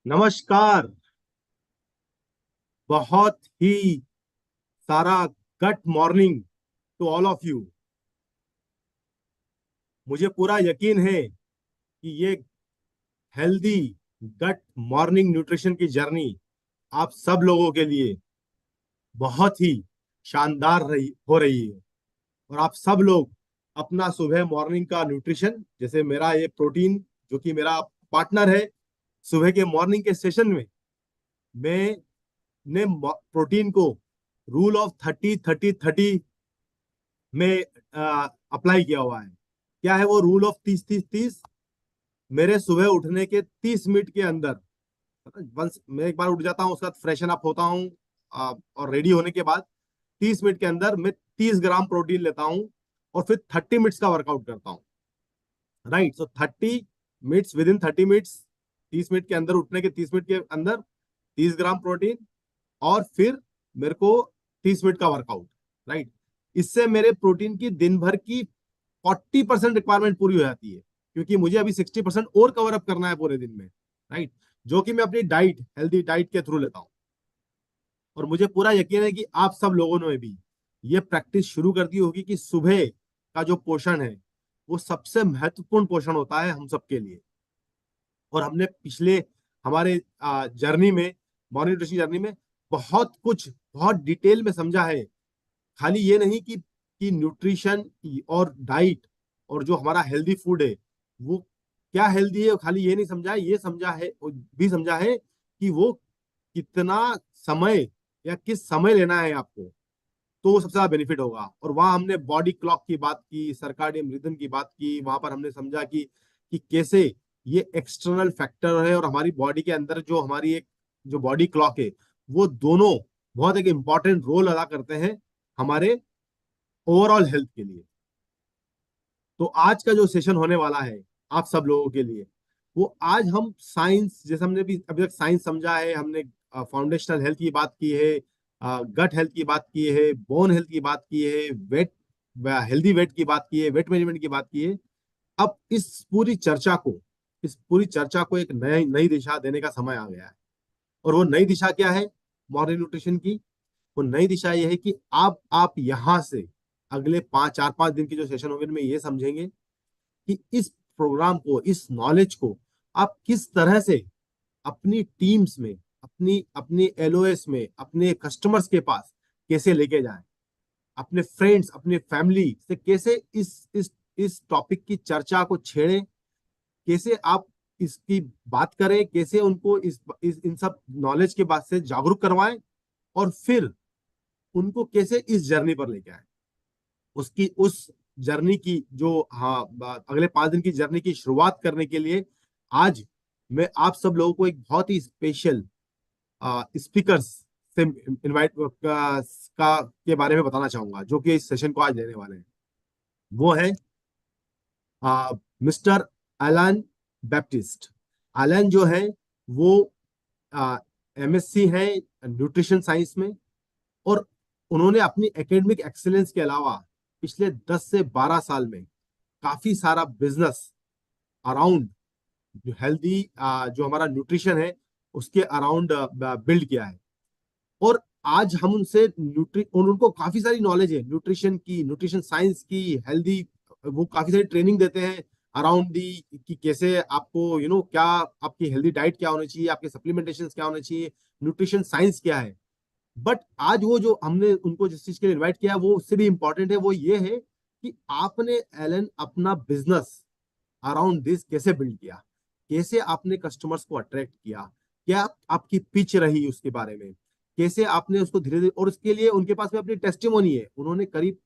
नमस्कार। बहुत ही सारा gut morning to all of you. मुझे पूरा यकीन है कि ये हेल्दी गट मॉर्निंग न्यूट्रिशन की जर्नी आप सब लोगों के लिए बहुत ही शानदार रही हो रही है। और आप सब लोग अपना सुबह मॉर्निंग का न्यूट्रिशन, जैसे मेरा ये प्रोटीन जो कि मेरा पार्टनर है सुबह के मॉर्निंग के सेशन में, मैंने प्रोटीन को रूल ऑफ 30 30 30 में अप्लाई किया हुआ है। क्या है वो रूल ऑफ 30 30 30? मेरे सुबह उठने के 30 मिनट के अंदर, वंस मैं एक बार उठ जाता हूँ, उसके बाद फ्रेशन अप होता हूँ, और रेडी होने के बाद 30 मिनट के अंदर मैं 30 ग्राम प्रोटीन लेता हूँ और फिर 30 मिनट्स का वर्कआउट करता हूँ। Right, so 30 minutes, with in 30 minutes, 30 minute के अंदर, उठने के 30 मिनट के अंदर 30 ग्राम प्रोटीन, और फिर मेरे को 30 मिनट का वर्कआउट। राइट, इससे मेरे प्रोटीन की दिन भर की 40% रिक्वायरमेंट पूरी हो जाती है, क्योंकि मुझे अभी 60% और कवर अप करना है पूरे दिन में। राइट, जो कि मैं अपनी डाइट, हेल्दी डाइट के थ्रू लेता हूँ। और मुझे पूरा यकीन है कि आप सब लोगों ने भी ये प्रैक्टिस शुरू कर दी होगी कि सुबह का जो पोषण है वो सबसे महत्वपूर्ण पोषण होता है हम सबके लिए। और हमने पिछले हमारे जर्नी में, मॉर्निंग न्यूट्रिशन जर्नी में, बहुत कुछ बहुत डिटेल में समझा है। खाली ये नहीं कि न्यूट्रिशन और डाइट और जो हमारा हेल्दी फूड है वो क्या हेल्दी है, खाली ये नहीं समझा है, ये समझा है, भी समझा है कि वो कितना समय या किस समय लेना है आपको, तो वो सबसे ज्यादा बेनिफिट होगा। और वहां हमने बॉडी क्लॉक की बात की, सर्काडियन रिदम की बात की। वहां पर हमने समझा कि कैसे ये एक्सटर्नल फैक्टर है और हमारी बॉडी के अंदर जो हमारी एक जो बॉडी क्लॉक है, वो दोनों बहुत एक इंपॉर्टेंट रोल अदा करते हैं हमारे ओवरऑल हेल्थ के लिए। तो आज का जो सेशन होने वाला है आप सब लोगों के लिए, वो आज हम साइंस, जैसे हमने भी अभी तक साइंस समझा है, हमने फाउंडेशनल हेल्थ की बात की है, गट हेल्थ की बात की है, बोन हेल्थ की बात की है, वेट, हेल्दी वेट की बात की है, वेट मैनेजमेंट की बात की है। अब इस पूरी चर्चा को एक नई नई दिशा देने का समय आ गया है। और वो नई दिशा क्या है मॉर्निंग न्यूट्रिशन की? वो नई दिशा ये है कि आप यहाँ से अगले 4 5 दिन की जो सेशन होंगे उनमें ये समझेंगे कि इस प्रोग्राम को, इस नॉलेज को आप किस तरह से अपनी टीम्स में, अपनी अपनी एलओएस में, अपने कस्टमर्स के पास कैसे लेके जाएं, अपने फ्रेंड्स, अपने फैमिली से कैसे इस टॉपिक की चर्चा को छेड़ें, कैसे आप इसकी बात करें, कैसे उनको इन सब नॉलेज के बाद से जागरूक करवाएं, और फिर उनको कैसे इस जर्नी पर लेके आए। उसकी उस जर्नी की जो, हाँ, अगले 5 दिन की जर्नी की शुरुआत करने के लिए आज मैं आप सब लोगों को एक बहुत ही स्पेशल स्पीकर्स से इनवाइट का के बारे में बताना चाहूंगा, जो कि इस सेशन को आज लेने वाले हैं। वो है मिस्टर एलन बैप्टिस्ट। एलन जो है वो एमएससी है न्यूट्रिशन साइंस में। और उन्होंने अपनी एकेडमिक एक्सेलेंस के अलावा पिछले 10 से 12 साल में काफी सारा बिजनेस अराउंड जो हेल्दी, जो हमारा न्यूट्रिशन है उसके अराउंड बिल्ड किया है। और आज हम उनसे उनको काफी सारी नॉलेज है न्यूट्रिशन की, न्यूट्रिशन साइंस की, हेल्दी, वो काफी सारी ट्रेनिंग देते हैं अराउंड दी कि कैसे आपको क्या आपकी हेल्दी डाइट क्या होनी चाहिए, आपके सप्लीमेंटेशन क्या होने चाहिए, न्यूट्रिशन साइंस क्या है। बट आज वो जो हमने उनको जिस चीज के लिए इन्वाइट किया वो उससे भी इंपॉर्टेंट है, वो ये है कि आपने एलन अपना बिजनेस अराउंड दिस कैसे बिल्ड किया, कैसे आपने कस्टमर्स को अट्रैक्ट किया, क्या आपकी पिच रही उसके बारे में, कैसे आपने उसको धीरे धीरे। और उसके लिए उनके पास में अपनी टेस्टिमोनी है। उन्होंने करीब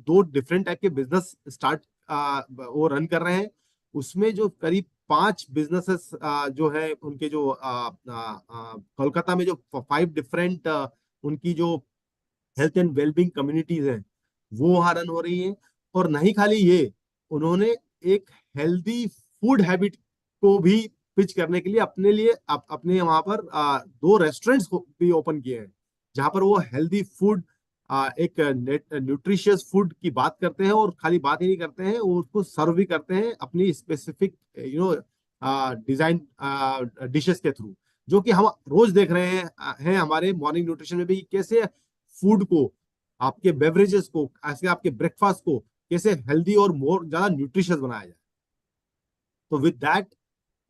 2 डिफरेंट टाइप के बिजनेस स्टार्ट वो रन कर रहे हैं। उसमें जो करीब 5 बिजनेसेस जो है उनके, जो कोलकाता में जो 5 डिफरेंट उनकी जो हेल्थ एंड वेलबींग कम्युनिटीज हैं वो वहां रन हो रही हैं। और नहीं खाली ये, उन्होंने एक हेल्दी फूड हैबिट को भी पिच करने के लिए अपने लिए अपने वहां पर 2 रेस्टोरेंट्स भी ओपन किए हैं, जहां पर वो हेल्दी फूड, एक न्यूट्रिशियस फूड की बात करते हैं। और खाली बात ही नहीं करते हैं, वो उसको सर्व भी करते हैं अपनी स्पेसिफिक डिजाइन डिशेस के थ्रू, जो कि हम रोज देख रहे हैं हमारे मॉर्निंग न्यूट्रिशन में भी, कैसे फूड को, आपके बेवरेजेस को, ऐसे आपके ब्रेकफास्ट को कैसे हेल्दी और मोर ज्यादा न्यूट्रिशियस बनाया जाए। तो विद दैट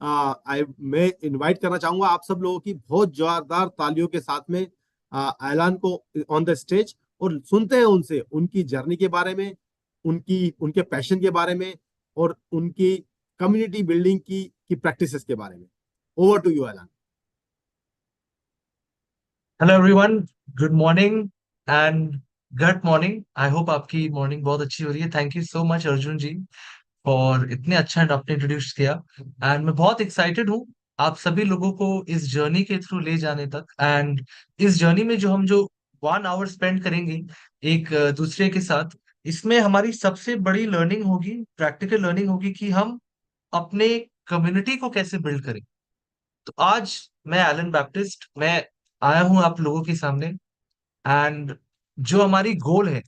आई मैं इनवाइट करना चाहूंगा आप सब लोगों की बहुत जोरदार तालियों के साथ में ऐलान को ऑन द स्टेज, और सुनते हैं उनसे उनकी जर्नी के बारे में, उनके पैशन के बारे में, और उनकी कम्युनिटी बिल्डिंग की प्रैक्टिसेस के बारे में। Over to you Alan. Hello everyone, good morning and good morning. I hope आपकी मॉर्निंग बहुत अच्छी हो रही है। Thank you so much Arjun ji for इतने अच्छा आपने इंट्रोड्यूस किया। एंड मैं बहुत एक्साइटेड हूँ आप सभी लोगों को इस जर्नी के थ्रू ले जाने तक। एंड इस जर्नी में जो 1 आवर स्पेंड करेंगे एक दूसरे के साथ, इसमें हमारी सबसे बड़ी लर्निंग होगी, प्रैक्टिकल लर्निंग होगी कि हम अपने कम्युनिटी को कैसे बिल्ड करें। तो आज मैं एलन बैप्टिस्ट, मैं आया हूं आप लोगों के सामने। एंड जो हमारी गोल है,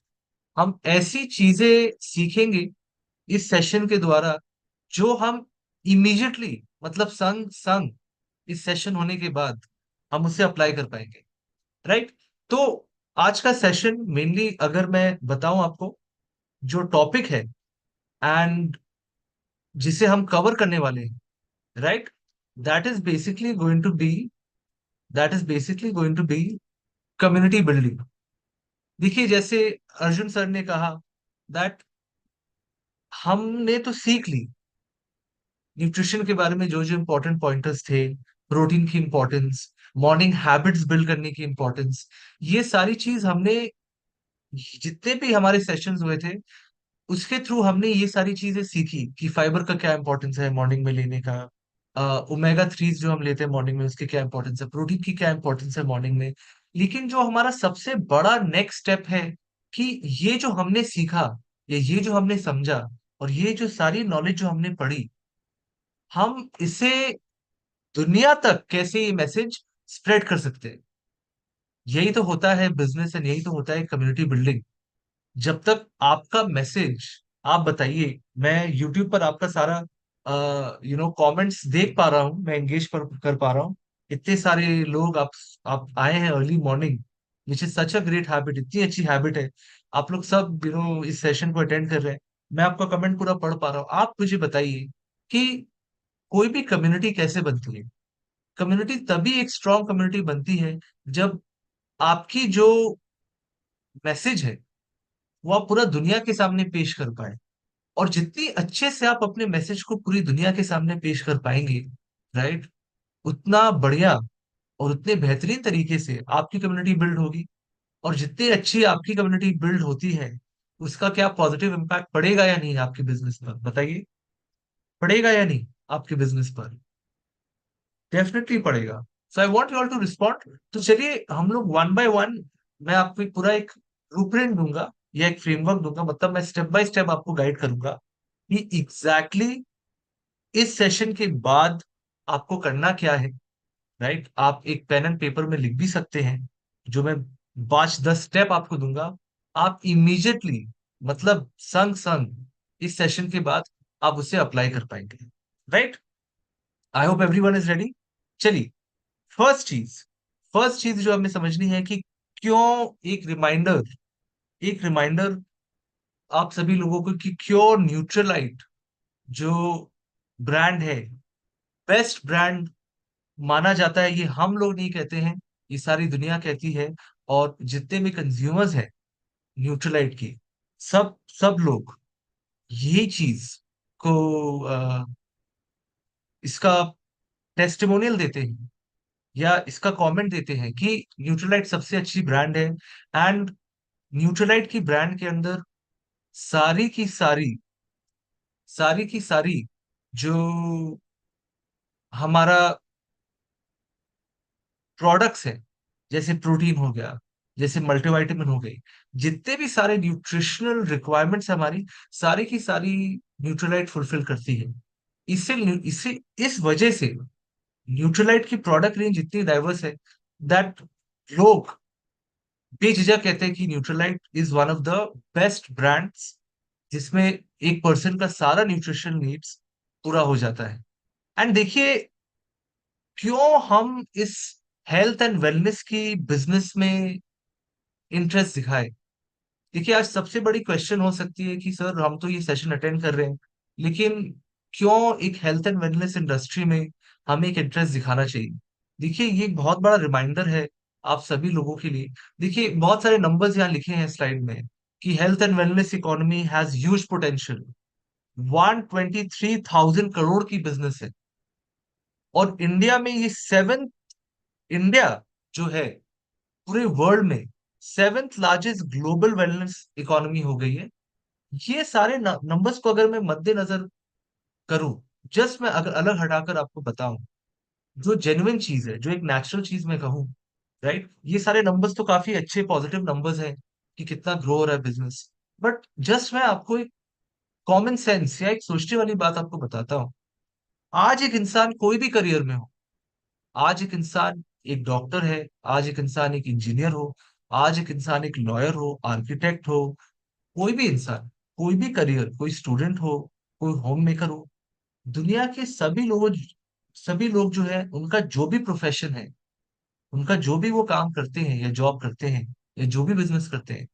हम ऐसी चीजें सीखेंगे इस सेशन के द्वारा जो हम इमीडिएटली, मतलब संग संग इस सेशन होने के बाद हम उसे अप्लाई कर पाएंगे। राइट। तो आज का सेशन मेनली अगर मैं बताऊं आपको, जो टॉपिक है एंड जिसे हम कवर करने वाले हैं, right, that is basically going to be that is basically going to be community building. देखिए, जैसे अर्जुन सर ने कहा दैट हमने तो सीख ली न्यूट्रिशन के बारे में, जो जो इंपॉर्टेंट पॉइंटर्स थे, प्रोटीन की इंपॉर्टेंस, मॉर्निंग हैबिट्स बिल्ड करने की इंपॉर्टेंस, ये सारी चीज हमने, जितने भी हमारे सेशंस हुए थे उसके थ्रू हमने ये सारी चीजें सीखी कि फाइबर का क्या इंपॉर्टेंस है मॉर्निंग में लेने का, ओमेगा थ्रीज जो हम लेते हैं मॉर्निंग में उसकी क्या इंपॉर्टेंस है, प्रोटीन की क्या इंपॉर्टेंस है मॉर्निंग में। लेकिन जो हमारा सबसे बड़ा नेक्स्ट स्टेप है कि ये जो हमने सीखा या ये जो हमने समझा और ये जो सारी नॉलेज जो हमने पढ़ी, हम इसे दुनिया तक कैसे ये मैसेज स्प्रेड कर सकते हैं। यही तो होता है बिजनेस एंड यही तो होता है कम्युनिटी बिल्डिंग। जब तक आपका मैसेज, आप बताइए, मैं यूट्यूब पर आपका सारा कमेंट्स देख पा रहा हूँ, मैं एंगेज कर पा रहा हूँ। इतने सारे लोग आप आए हैं early morning, which is such a great habit, इतनी अच्छी हैबिट है। आप लोग सब इस सेशन को अटेंड कर रहे हैं। मैं आपका कमेंट पूरा पढ़ पा रहा हूँ। आप मुझे बताइए कि कोई भी कम्युनिटी कैसे बनती है। कम्युनिटी तभी एक स्ट्रांग कम्युनिटी बनती है जब आपकी जो मैसेज है वो आप पूरा दुनिया के सामने पेश कर पाए। और जितनी अच्छे से आप अपने मैसेज को पूरी दुनिया के सामने पेश कर पाएंगे, राइट, उतना बढ़िया और उतने बेहतरीन तरीके से आपकी कम्युनिटी बिल्ड होगी। और जितनी अच्छी आपकी कम्युनिटी बिल्ड होती है, उसका क्या पॉजिटिव इम्पैक्ट पड़ेगा या नहीं आपके बिजनेस पर, बताइए। पड़ेगा या नहीं आपके बिजनेस पर? डेफिनेटली पड़ेगा। So I want you all to respond. तो चलिए हम लोग वन बाय वन, मैं आपको पूरा एक ब्लूप्रिंट दूंगा या एक फ्रेमवर्क दूंगा, मतलब मैं स्टेप बाय स्टेप आपको गाइड करूंगा कि एग्जैक्टली exactly इस सेशन के बाद आपको करना क्या है। राइट, आप एक पेन एंड पेपर में लिख भी सकते हैं। जो मैं 5-10 स्टेप आपको दूंगा, आप इमीडिएटली, मतलब संग संग इस सेशन के बाद आप उसे अप्लाई कर पाएंगे। Right, I hope everyone is ready. चलिए, फर्स्ट चीज फर्स्ट चीज जो हमें समझनी है कि क्यों, एक रिमाइंडर एक रिमाइंडर आप सभी लोगों को कि क्यों न्यूट्रलाइट जो ब्रांड है, बेस्ट ब्रांड माना जाता है। ये हम लोग नहीं कहते हैं, ये सारी दुनिया कहती है। और जितने भी कंज्यूमर्स हैं न्यूट्रलाइट की, सब सब लोग यही चीज को इसका टेस्टिमोनियल देते हैं या इसका कमेंट देते हैं कि न्यूट्रलाइट सबसे अच्छी ब्रांड है। एंड न्यूट्रलाइट की ब्रांड के अंदर सारी की सारी सारी की सारी जो हमारा प्रोडक्ट्स है, जैसे प्रोटीन हो गया, जैसे मल्टीविटामिन हो गई, जितने भी सारे न्यूट्रिशनल रिक्वायरमेंट्स हमारी, सारी की सारी न्यूट्रलाइट फुलफिल करती है। इससे इससे इस वजह से न्यूट्रलाइट की प्रोडक्ट रेंज इतनी डाइवर्स है दैट लोग बेझिझक कहते हैं कि Nutrilite is one of the best brands जिसमें एक पर्सन का सारा न्यूट्रिशन नीड्स पूरा हो जाता है। एंड देखिए, क्यों हम इस हेल्थ एंड वेलनेस की बिजनेस में इंटरेस्ट दिखाए। देखिए, आज सबसे बड़ी क्वेश्चन हो सकती है कि सर हम तो ये सेशन अटेंड कर रहे हैं, लेकिन क्यों एक हेल्थ एंड वेलनेस इंडस्ट्री में हमें एक इंटरेस्ट दिखाना चाहिए। देखिए, ये एक बहुत बड़ा रिमाइंडर है आप सभी लोगों के लिए। देखिए, बहुत सारे नंबर्स यहाँ लिखे हैं स्लाइड में कि health and wellness economy has huge potential. 123,000 crore की बिजनेस है, और इंडिया में ये सेवन, इंडिया जो है पूरे वर्ल्ड में seventh largest global wellness economy हो गई है। ये सारे नंबर्स को अगर मैं मद्देनजर करूं, जस्ट मैं अगर अलग हटाकर आपको बताऊं, जो जेन्युइन चीज है, जो एक नेचुरल चीज मैं कहूं, राइट, ये सारे नंबर्स तो काफी अच्छे पॉजिटिव नंबर्स हैं कि कितना ग्रो हो रहा है बिजनेस। बट जस्ट मैं आपको एक कॉमन सेंस या एक सोचने वाली बात आपको बताता हूँ। आज एक इंसान कोई भी करियर में हो, आज एक इंसान एक डॉक्टर है, आज एक इंसान एक इंजीनियर हो, आज एक इंसान एक लॉयर हो, आर्किटेक्ट हो, कोई भी इंसान, कोई भी करियर, कोई स्टूडेंट हो, कोई होम मेकर हो, दुनिया के सभी लोग जो है, उनका जो भी प्रोफेशन है, उनका जो भी वो काम करते हैं या जॉब करते हैं या जो भी बिजनेस करते हैं,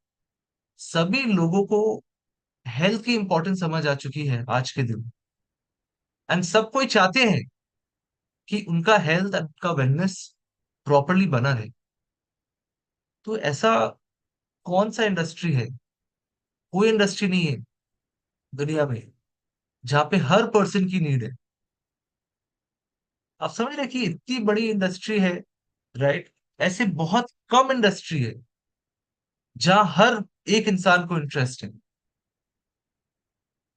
सभी लोगों को हेल्थ की इंपॉर्टेंस समझ आ चुकी है आज के दिन। एंड सब कोई चाहते हैं कि उनका हेल्थ, उनका वेलनेस प्रॉपरली बना रहे। तो ऐसा कौन सा इंडस्ट्री है, कोई इंडस्ट्री नहीं है दुनिया में जहाँ पे हर पर्सन की नीड है। आप समझ रहे हैं कि इतनी बड़ी इंडस्ट्री है, राइट। ऐसे बहुत कम इंडस्ट्री है जहां हर एक इंसान को इंटरेस्ट है।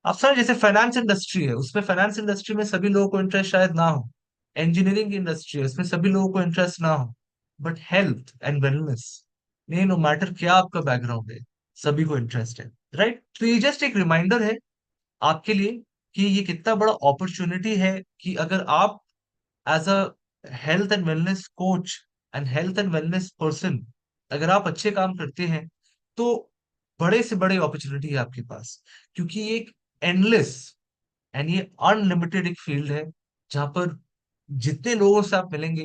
आप समझ, जैसे फाइनेंस इंडस्ट्री है, उसमें फाइनेंस इंडस्ट्री में सभी लोगों को इंटरेस्ट शायद ना हो। इंजीनियरिंग की इंडस्ट्री है, उसमें सभी लोगों को इंटरेस्ट ना हो। बट हेल्थ एंड वेलनेस में, नो मैटर क्या आपका बैकग्राउंड है, सभी को इंटरेस्ट है, राइट। तो ये जस्ट एक रिमाइंडर है आपके लिए कि ये कितना बड़ा अपॉर्चुनिटी है कि अगर आप as a health and wellness coach and health and wellness person, अगर आप अच्छे काम करते हैं, तो बड़े से बड़े अपॉर्चुनिटी है आपके पास। क्योंकि ये एक एंडलेस एंड ये अनलिमिटेड एक फील्ड है जहां पर जितने लोगों से आप मिलेंगे,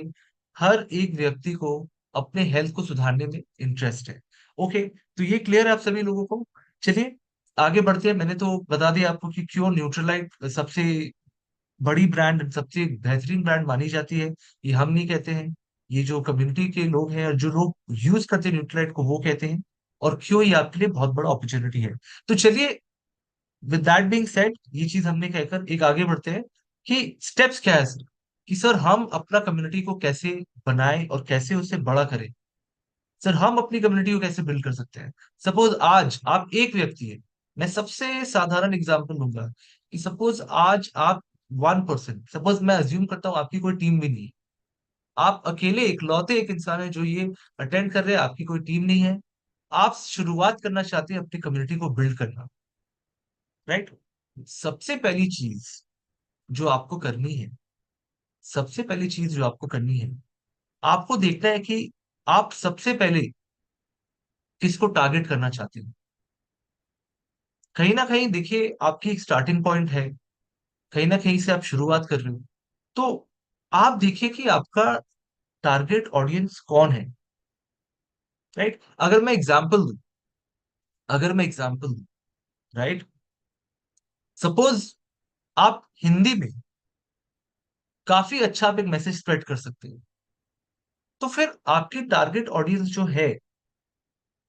हर एक व्यक्ति को अपने हेल्थ को सुधारने में इंटरेस्ट है। ओके, तो ये क्लियर है आप सभी लोगों को। चलिए आगे बढ़ते हैं। मैंने तो बता दिया आपको कि क्यों न्यूट्रलाइट सबसे बड़ी ब्रांड, सबसे बेहतरीन ब्रांड मानी जाती है। ये हम नहीं कहते हैं, ये जो कम्युनिटी के लोग हैं और जो लोग यूज करते हैं न्यूट्रलाइट को, वो कहते हैं। और क्यों ये आपके लिए बहुत बड़ा अपॉर्चुनिटी है। तो चलिए, विद दैट बीइंग सेड, ये चीज हमने कहकर एक आगे बढ़ते हैं कि स्टेप्स क्या है सर, कि सर हम अपना कम्युनिटी को कैसे बनाएं और कैसे उसे बड़ा करें। सर हम अपनी कम्युनिटी को कैसे बिल्ड कर सकते हैं। सपोज आज आप एक व्यक्ति है, मैं सबसे साधारण एग्जांपल लूंगा कि सपोज आज आप 1%, सपोज मैं अज्यूम करता हूँ आपकी कोई टीम भी नहीं है, आप अकेले इकलौते एक इंसान है जो ये अटेंड कर रहे हैं, आपकी कोई टीम नहीं है, आप शुरुआत करना चाहते हैं अपनी कम्युनिटी को बिल्ड करना, राइट। सबसे पहली चीज जो आपको करनी है, सबसे पहली चीज जो आपको करनी है, आपको देखना है कि आप सबसे पहले किसको टारगेट करना चाहते हैं। कहीं ना कहीं देखिए, आपकी एक स्टार्टिंग पॉइंट है, कहीं ना कहीं से आप शुरुआत कर रहे हो। तो आप देखिए कि आपका टारगेट ऑडियंस कौन है, राइट। अगर मैं एग्जांपल दूं, राइट, सपोज आप हिंदी में काफी अच्छा आप एक मैसेज स्प्रेड कर सकते हो, तो फिर आपकी टारगेट ऑडियंस जो है,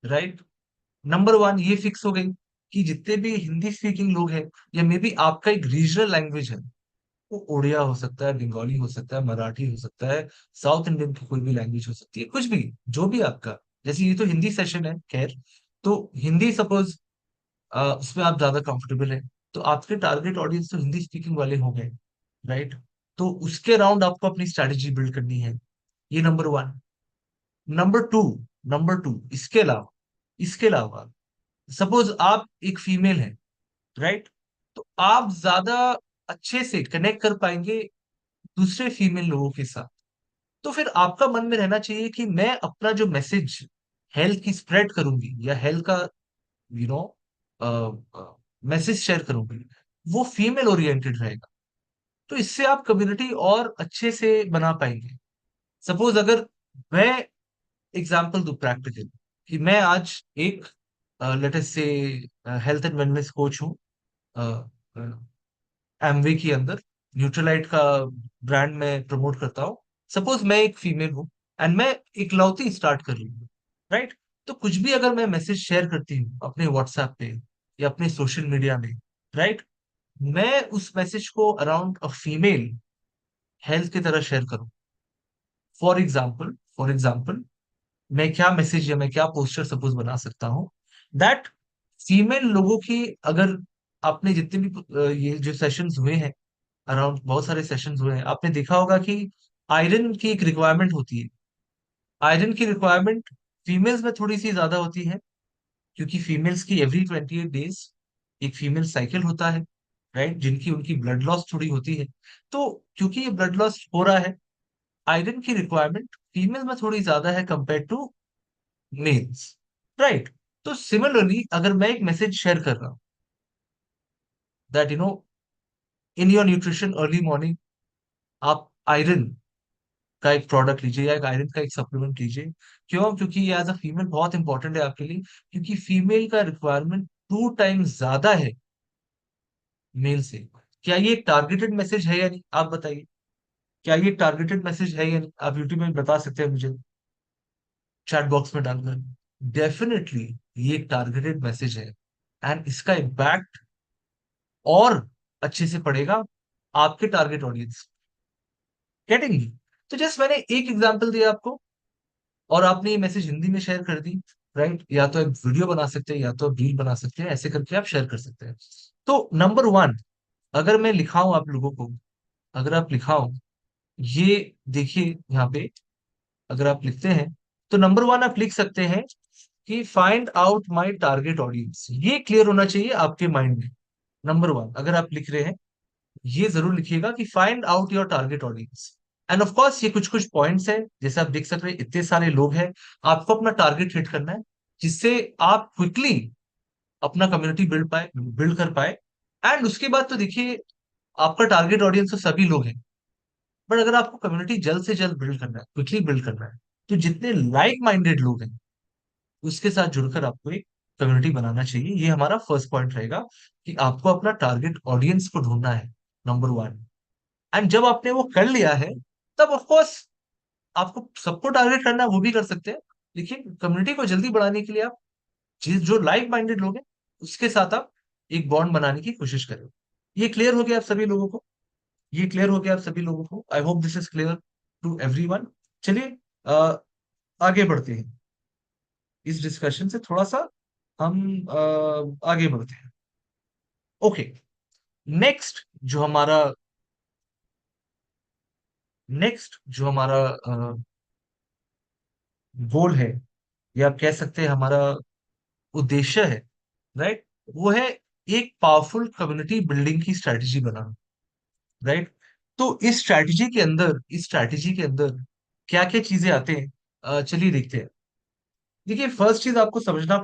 राइट, नंबर वन ये फिक्स हो गई कि जितने भी हिंदी स्पीकिंग लोग हैं, या मे बी आपका एक रीजनल लैंग्वेज है, वो उड़िया हो सकता है, बंगाली हो सकता है, मराठी हो सकता है, साउथ इंडियन की कोई भी लैंग्वेज हो सकती है, कुछ भी, जो भी आपका, जैसे ये तो हिंदी सेशन है, खैर, तो हिंदी सपोज उसमें आप ज्यादा कंफर्टेबल है, तो आपके टारगेट ऑडियंस तो हिंदी स्पीकिंग वाले हो गए, राइट। तो उसके अराउंड आपको अपनी स्ट्रैटेजी बिल्ड करनी है। ये नंबर वन। नंबर टू, इसके अलावा सपोज आप एक फीमेल है, राइट, तो आप ज्यादा अच्छे से कनेक्ट कर पाएंगे दूसरे फीमेल लोगों के साथ। तो फिर आपका मन में रहना चाहिए कि मैं अपना जो मैसेज हेल्थ की स्प्रेड करूंगी या हेल्थ का, यू नो, मैसेज शेयर करूंगी, वो फीमेल ओरिएंटेड रहेगा। तो इससे आप कम्युनिटी और अच्छे से बना पाएंगे। सपोज अगर मैं एग्जांपल दूं प्रैक्टिकल, कि मैं आज एक लेट अस से हेल्थ एंड वेलनेस कोच हूँ एमवे के अंदर, न्यूट्रलाइट का ब्रांड में प्रमोट करता हूँ। सपोज मैं एक फीमेल हूँ एंड मैं इकलौती स्टार्ट कर रही हूँ, राइट? तो कुछ भी अगर मैं मैसेज शेयर करती हूँ अपने व्हाट्सएप पे या अपने सोशल मीडिया में, राइट, मैं उस मैसेज को अराउंड अ फीमेल हेल्थ की तरह शेयर करूँ। फॉर एग्जाम्पल मैं क्या मैसेज या मैं क्या पोस्टर सपोज बना सकता हूँ दैट फीमेल लोगों की, अगर आपने जितने भी ये जो सेशंस हुए हैं, अराउंड बहुत सारे सेशंस हुए हैं, आपने देखा होगा कि आयरन की एक रिक्वायरमेंट होती है। आयरन की रिक्वायरमेंट फीमेल्स में थोड़ी सी ज्यादा होती है, क्योंकि फीमेल्स की एवरी 28 डेज एक फीमेल साइकिल होता है, राइट, जिनकी उनकी ब्लड लॉस थोड़ी होती है। तो क्योंकि ये ब्लड लॉस हो रहा है, आयरन की रिक्वायरमेंट फीमेल में थोड़ी ज्यादा है कंपेयर टू मेल्स, राइट? तो सिमिलरली अगर मैं एक मैसेज शेयर कर रहा हूँ that in your nutrition early morning आप आयरन का एक प्रोडक्ट लीजिए या एक आयरन का एक सप्लीमेंट लीजिए। क्यों? क्योंकि ये एज अ फीमेल बहुत इंपॉर्टेंट है आपके लिए, क्योंकि फीमेल का रिक्वायरमेंट 2 टाइम्स ज्यादा है मेल से। क्या ये टारगेटेड मैसेज है या नहीं, आप बताइए? क्या ये टारगेटेड मैसेज है या नहीं? आप यूट्यूब में बता सकते हैं मुझे चैट बॉक्स में डालकर। डेफिनेटली ये एक टारगेटेड मैसेज है एंड इसका इम्पैक्ट और अच्छे से पड़ेगा आपके टारगेट ऑडियंस। गेटिंग? तो जस्ट मैंने एक एग्जांपल दिया आपको और आपने ये मैसेज हिंदी में शेयर कर दी, राइट? या तो एक वीडियो बना सकते हैं या तो रील बना सकते हैं, ऐसे करके आप शेयर कर सकते हैं। तो नंबर वन, अगर मैं लिखाऊं आप लोगों को, अगर आप लिखाओ, ये देखिए यहाँ पे, अगर आप लिखते हैं तो नंबर वन आप लिख सकते हैं कि find out my target audience. ये क्लियर होना चाहिए आपके माइंड में। नंबर वन अगर आप लिख रहे हैं, ये जरूर लिखिएगा कि find out your target audience. And of course ये कुछ कुछ पॉइंट्स हैं, जैसे आप देख सकते हैं इतने सारे लोग हैं, आपको अपना टारगेट हिट करना है, जिससे आप क्विकली अपना कम्युनिटी बिल्ड कर पाए। एंड उसके बाद तो देखिए, आपका टारगेट ऑडियंस तो सभी लोग हैं, बट अगर आपको कम्युनिटी जल्द से जल्द बिल्ड करना है, क्विकली बिल्ड करना है, तो जितने लाइक माइंडेड लोग हैं उसके साथ जुड़कर आपको एक कम्युनिटी बनाना चाहिए। ये हमारा फर्स्ट पॉइंट रहेगा कि आपको अपना टारगेट ऑडियंस को ढूंढना है, नंबर वन। एंड जब आपने वो कर लिया है, तब ऑफ कोर्स आपको सबको टारगेट करना है, वो भी कर सकते हैं, लेकिन कम्युनिटी को जल्दी बढ़ाने के लिए आप जिस जो लाइक माइंडेड लोग हैं उसके साथ आप एक बॉन्ड बनाने की कोशिश करें। ये क्लियर हो गया आप सभी लोगों को? ये क्लियर हो गया आप सभी लोगों को? I hope this is clear to everyone. चलिए आगे बढ़ते हैं, इस डिस्कशन से थोड़ा सा हम आगे बढ़ते हैं। ओके, नेक्स्ट जो हमारा गोल है, या आप कह सकते हैं हमारा उद्देश्य है, राइट, वो है एक पावरफुल कम्युनिटी बिल्डिंग की स्ट्रेटजी बनाना, राइट? तो इस स्ट्रेटजी के अंदर क्या क्या चीजें आते हैं, चलिए देखते हैं। देखिए, फर्स्ट चीज आपको समझना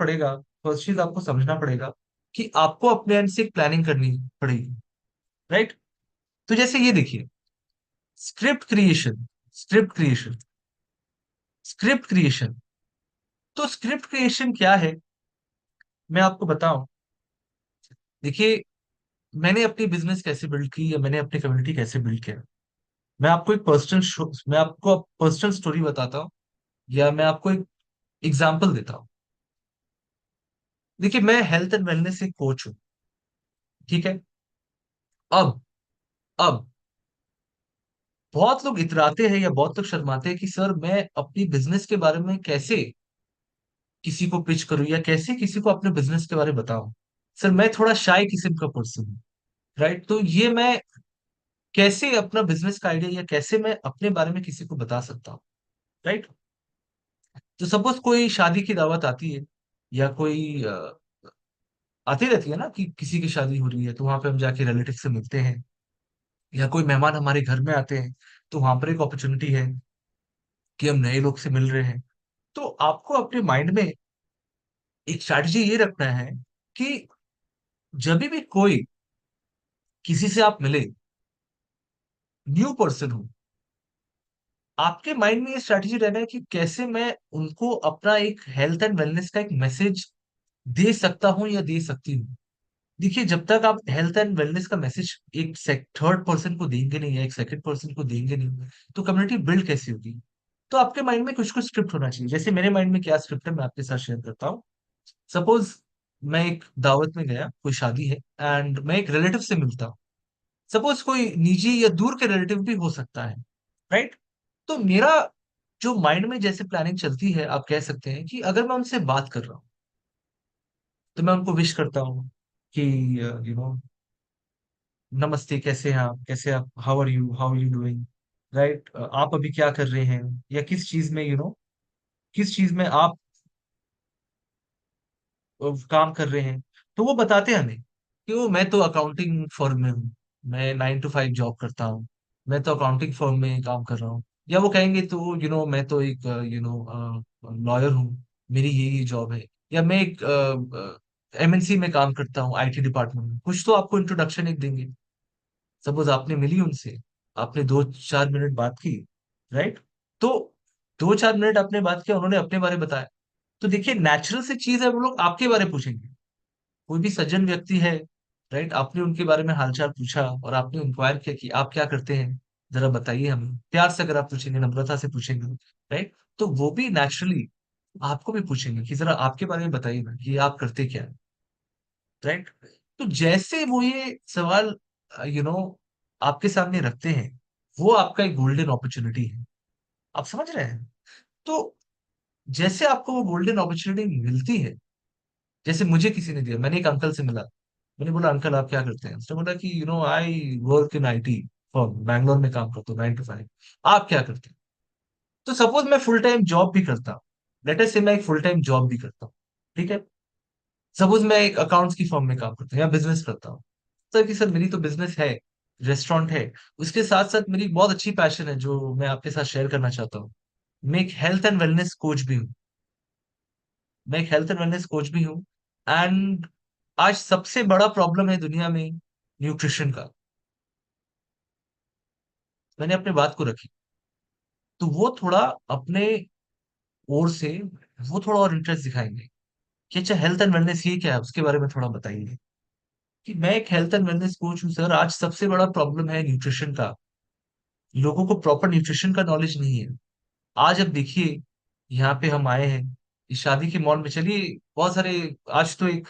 पड़ेगा कि आपको अपने एंड से एक प्लानिंग करनी पड़ेगी, राइट? तो जैसे ये देखिए, script creation script creation script creation. तो स्क्रिप्ट क्रिएशन क्या है, मैं आपको बताऊं। देखिए, मैंने अपनी बिजनेस कैसे बिल्ड की या मैंने अपनी कम्युनिटी कैसे बिल्ड किया, मैं आपको पर्सनल स्टोरी बताता हूँ, या मैं आपको एक एग्जांपल देता हूँ। देखिए, मैं हेल्थ एंड वेलनेस से कोच हूँ, ठीक है? अब अब बहुत लोग इतराते हैं या बहुत लोग शर्माते हैं कि सर मैं अपनी बिजनेस के बारे में कैसे किसी को पिच करूं या कैसे किसी को अपने बिजनेस के बारे में बताऊं। सर मैं थोड़ा शाय किस्म का पर्सन हूँ, राइट? तो ये मैं कैसे अपना बिजनेस का आइडिया या कैसे मैं अपने बारे में किसी को बता सकता हूँ, राइट? तो सपोज कोई शादी की दावत आती है, या कोई आती रहती है ना कि किसी की शादी हो रही है, तो वहां पे हम जाके रिलेटिव से मिलते हैं, या कोई मेहमान हमारे घर में आते हैं, तो वहां पर एक अपॉर्चुनिटी है कि हम नए लोग से मिल रहे हैं। तो आपको अपने माइंड में एक स्ट्रैटेजी ये रखना है कि जब भी कोई किसी से आप मिले, न्यू पर्सन हूँ, आपके माइंड में ये स्ट्रैटेजी रहना है कि कैसे मैं उनको अपना एक हेल्थ एंड वेलनेस का एक मैसेज दे सकता हूँ या दे सकती हूँ। देखिए, जब तक आप हेल्थ एंड वेलनेस का मैसेज एक थर्ड पर्सन को देंगे नहीं या एक सेकंड पर्सन को देंगे नहीं, तो कम्युनिटी बिल्ड कैसे होगी? तो आपके माइंड में कुछ कुछ स्क्रिप्ट होना चाहिए। जैसे मेरे माइंड में क्या स्क्रिप्ट है, मैं आपके साथ शेयर करता हूँ। सपोज मैं एक दावत में गया, कोई शादी है, एंड मैं एक रिलेटिव से मिलता हूँ। सपोज कोई निजी या दूर के रिलेटिव भी हो सकता है, राइट? तो मेरा जो माइंड में जैसे प्लानिंग चलती है, आप कह सकते हैं कि अगर मैं उनसे बात कर रहा हूँ, तो मैं उनको विश करता हूँ कि नमस्ते, कैसे हैं आप, कैसे आप, how are you doing, right? आप अभी क्या कर रहे हैं, या किस चीज में किस चीज में आप काम कर रहे हैं। तो वो बताते हैं हमें कि वो, मैं तो अकाउंटिंग फर्म में हूँ, मैं 9 to 5 जॉब करता हूँ, मैं तो अकाउंटिंग फर्म में काम कर रहा हूँ। या वो कहेंगे तो मैं तो एक लॉयर हूँ, मेरी ये जॉब है। या मैं एक एमएनसी में काम करता हूँ, आईटी डिपार्टमेंट में। कुछ तो आपको इंट्रोडक्शन एक देंगे। सपोज आपने मिली उनसे, आपने 2-4 मिनट बात की, राइट? तो 2-4 मिनट आपने बात किया, उन्होंने अपने बारे में बताया। तो देखिए, नेचुरल सी चीज है, वो लोग आपके बारे में पूछेंगे। कोई भी सज्जन व्यक्ति है, राइट, आपने उनके बारे में हालचाल पूछा और आपने इंक्वायर किया कि आप क्या करते हैं, जरा बताइए हमें। प्यार से अगर आप पूछेंगे, नम्रता से पूछेंगे, राइट, तो वो भी नेचुरली आपको भी पूछेंगे कि जरा आपके बारे में बताइए ना, कि आप करते क्या है, राइट? तो जैसे वो ये सवाल यू नो आपके सामने रखते हैं, वो आपका एक गोल्डन अपॉर्चुनिटी है। आप समझ रहे हैं? तो जैसे आपको वो गोल्डन अपॉर्चुनिटी मिलती है, जैसे मुझे किसी ने दिया, मैंने एक अंकल से मिला, मैंने बोला, अंकल आप क्या करते हैं? उसने बोला कि I work in IT form, Bangalore में काम करता हूँ 9 to 5। आप क्या करते हैं? तो सपोज मैं फुल टाइम जॉब भी करता हूँ, लेट अस से मैं एक फुल टाइम जॉब भी करता हूँ, ठीक है? सपोज मैं एक अकाउंट्स की फर्म में काम करता हूँ या बिजनेस करता हूँ। सर कि सर, मेरी तो बिजनेस है, रेस्टोरेंट है, उसके साथ साथ मेरी बहुत अच्छी पैशन है जो मैं आपके साथ शेयर करना चाहता हूँ। मैं एक हेल्थ एंड वेलनेस कोच भी हूँ। मैं एक हेल्थ एंड वेलनेस कोच भी हूँ। एंड आज सबसे बड़ा प्रॉब्लम है दुनिया में न्यूट्रिशन का। मैंने अपने बात को रखी, तो वो थोड़ा अपने ओर से वो थोड़ा और इंटरेस्ट दिखाएंगे कि अच्छा, हेल्थ एंड वेलनेस ये क्या है, उसके बारे में थोड़ा बताइए। कि मैं एक हेल्थ एंड वेलनेस कोच हूँ सर, आज सबसे बड़ा प्रॉब्लम है न्यूट्रिशन का। लोगों को प्रॉपर न्यूट्रिशन का नॉलेज नहीं है। आज अब देखिए, यहाँ पे हम आए हैं इस शादी के मॉल में, चलिए बहुत सारे, आज तो एक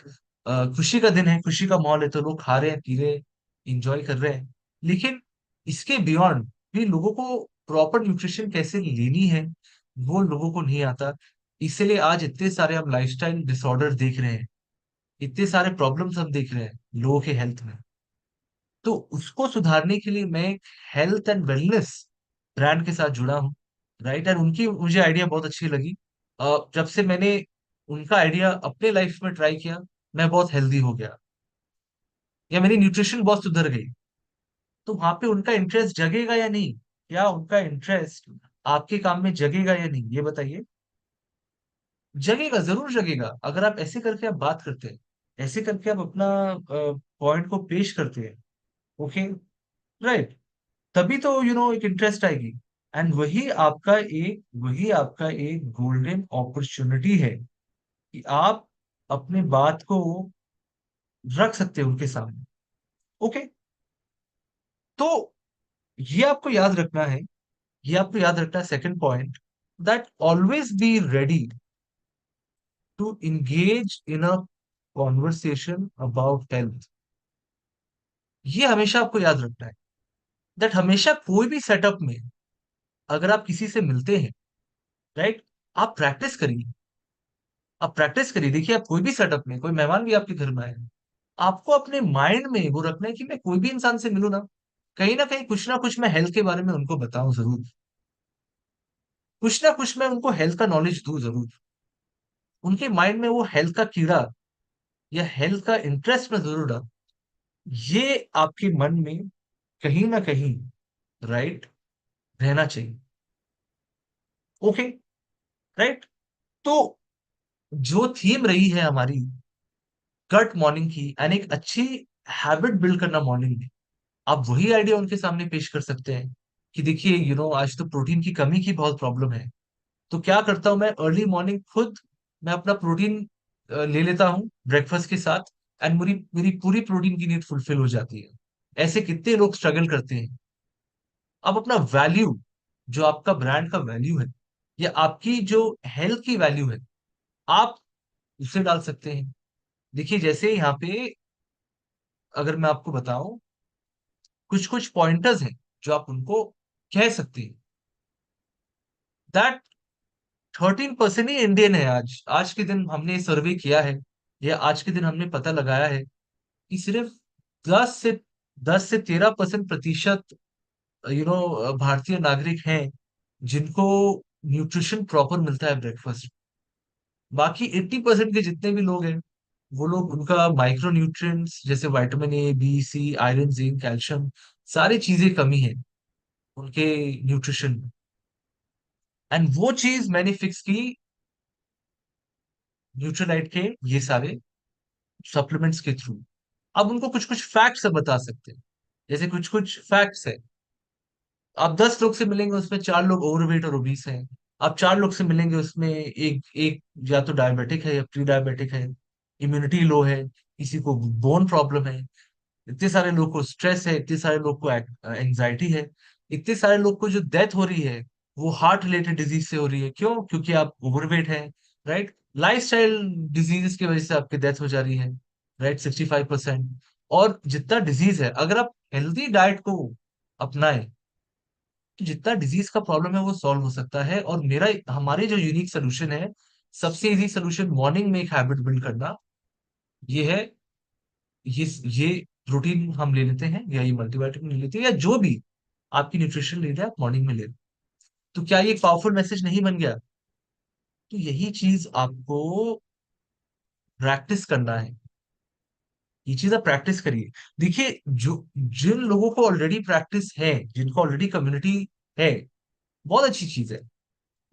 खुशी का दिन है, खुशी का माहौल है, तो लोग खा रहे हैं, पी रहे हैं, इंजॉय कर रहे हैं। लेकिन इसके बियॉन्ड भी लोगों को प्रॉपर न्यूट्रिशन कैसे लेनी है, वो लोगों को नहीं आता। इसीलिए आज इतने सारे हम लाइफस्टाइल डिसऑर्डर देख रहे हैं, इतने सारे प्रॉब्लम्स हम देख रहे हैं लोगों के हेल्थ में। तो उसको सुधारने के लिए मैं हेल्थ एंड वेलनेस ब्रांड के साथ जुड़ा हूँ, राइट? एंड उनकी मुझे आइडिया बहुत अच्छी लगी। जब से मैंने उनका आइडिया अपने लाइफ में ट्राई किया, मैं बहुत हेल्दी हो गया, या मेरी न्यूट्रिशन बहुत सुधर गई। तो वहां पे उनका इंटरेस्ट जगेगा या नहीं? क्या उनका इंटरेस्ट आपके काम में जगेगा या नहीं, ये बताइए। जगेगा, जरूर जगेगा। अगर आप ऐसे करके आप बात करते हैं, ऐसे करके आप अपना पॉइंट को पेश करते हैं, ओके, राइट, तभी तो एक इंटरेस्ट आएगी। एंड वही आपका एक गोल्डन अपॉर्चुनिटी है कि आप अपने बात को रख सकते हैं उनके सामने, ओके। तो ये आपको याद रखना है, ये आपको याद रखना है, second point, that always be ready to engage in a conversation about health. ये हमेशा आपको याद रखना है, दैट हमेशा कोई भी सेटअप में अगर आप किसी से मिलते हैं, राइट, आप प्रैक्टिस करिए। आप प्रैक्टिस करिए, देखिए, आप कोई भी सेटअप में, कोई मेहमान भी आपके घर में आए, आपको अपने माइंड में वो रखना है कि मैं कोई भी इंसान से मिलूं ना कहीं कुछ ना कुछ मैं हेल्थ के बारे में उनको बताऊं जरूर। कुछ ना कुछ मैं उनको हेल्थ का नॉलेज दूं जरूर। उनके माइंड में वो हेल्थ का कीड़ा या हेल्थ का इंटरेस्ट में जरूर डाल। ये आपके मन में कहीं ना कहीं, राइट, रहना चाहिए, ओके, राइट। तो जो थीम रही है हमारी गट मॉर्निंग की, एंड एक अच्छी हैबिट बिल्ड करना मॉर्निंग में, आप वही आइडिया उनके सामने पेश कर सकते हैं कि देखिए आज तो प्रोटीन की कमी की बहुत प्रॉब्लम है। तो क्या करता हूँ मैं, अर्ली मॉर्निंग खुद मैं अपना प्रोटीन ले लेता हूँ ब्रेकफास्ट के साथ, एंड मेरी मेरी पूरी प्रोटीन की नीड फुलफिल हो जाती है। ऐसे कितने लोग स्ट्रगल करते हैं। अब अपना वैल्यू, जो आपका ब्रांड का वैल्यू है, या आपकी जो हेल्थ की वैल्यू है, आप उसे डाल सकते हैं। देखिए जैसे यहाँ पे अगर मैं आपको बताऊं, कुछ कुछ पॉइंटर्स हैं जो आप उनको कह सकते हैं दैट 13% ही इंडियन है। आज आज के दिन हमने सर्वे किया है, या आज के दिन हमने पता लगाया है कि सिर्फ 10 से 13% प्रतिशत भारतीय नागरिक हैं जिनको न्यूट्रिशन प्रॉपर मिलता है ब्रेकफास्ट। बाकी 80% के जितने भी लोग हैं, वो लोग उनका माइक्रो न्यूट्रिएंट्स जैसे vitamin A, B, C, iron, zinc, calcium, सारी चीजें कमी है उनके न्यूट्रिशन में। एंड वो चीज मैंने फिक्स की न्यूट्रीलाइट के ये सारे सप्लीमेंट्स के थ्रू। अब उनको कुछ कुछ फैक्ट्स बता सकते हैं। जैसे कुछ कुछ फैक्ट्स है, आप 10 लोग से मिलेंगे उसमें 4 लोग ओवरवेट और ओबीस हैं। आप 4 लोग से मिलेंगे उसमें एक एक या तो डायबिटिक है या प्री डायबिटिक है, इम्यूनिटी लो है, किसी को बोन प्रॉब्लम है, इतने सारे लोग को स्ट्रेस है, इतने सारे लोग को एंजाइटी है, इतने सारे लोग को जो डेथ हो रही है वो हार्ट रिलेटेड डिजीज से हो रही है। क्यों? क्योंकि आप ओवरवेट है, राइट। लाइफस्टाइल डिजीजेस की वजह से आपकी डेथ हो जा रही है, राइट, 65%। और जितना डिजीज है, अगर आप हेल्दी डाइट को अपनाएं, तो जितना डिजीज का प्रॉब्लम है वो सॉल्व हो सकता है। और मेरा हमारे जो यूनिक सोल्यूशन है, सबसे इजी सोल्यूशन मॉर्निंग में एक हैबिट बिल्ड करना, ये है। ये प्रोटीन हम ले लेते हैं, या ये मल्टीविटामिन ले लेते हैं, या जो भी आपकी न्यूट्रिशन नीड है आप मॉर्निंग में ले लें। तो क्या ये पावरफुल मैसेज नहीं बन गया? तो यही चीज आपको प्रैक्टिस करना है। ये चीज आप प्रैक्टिस करिए। देखिए जो जिन लोगों को ऑलरेडी प्रैक्टिस है, जिनको ऑलरेडी कम्युनिटी है, बहुत अच्छी चीज है।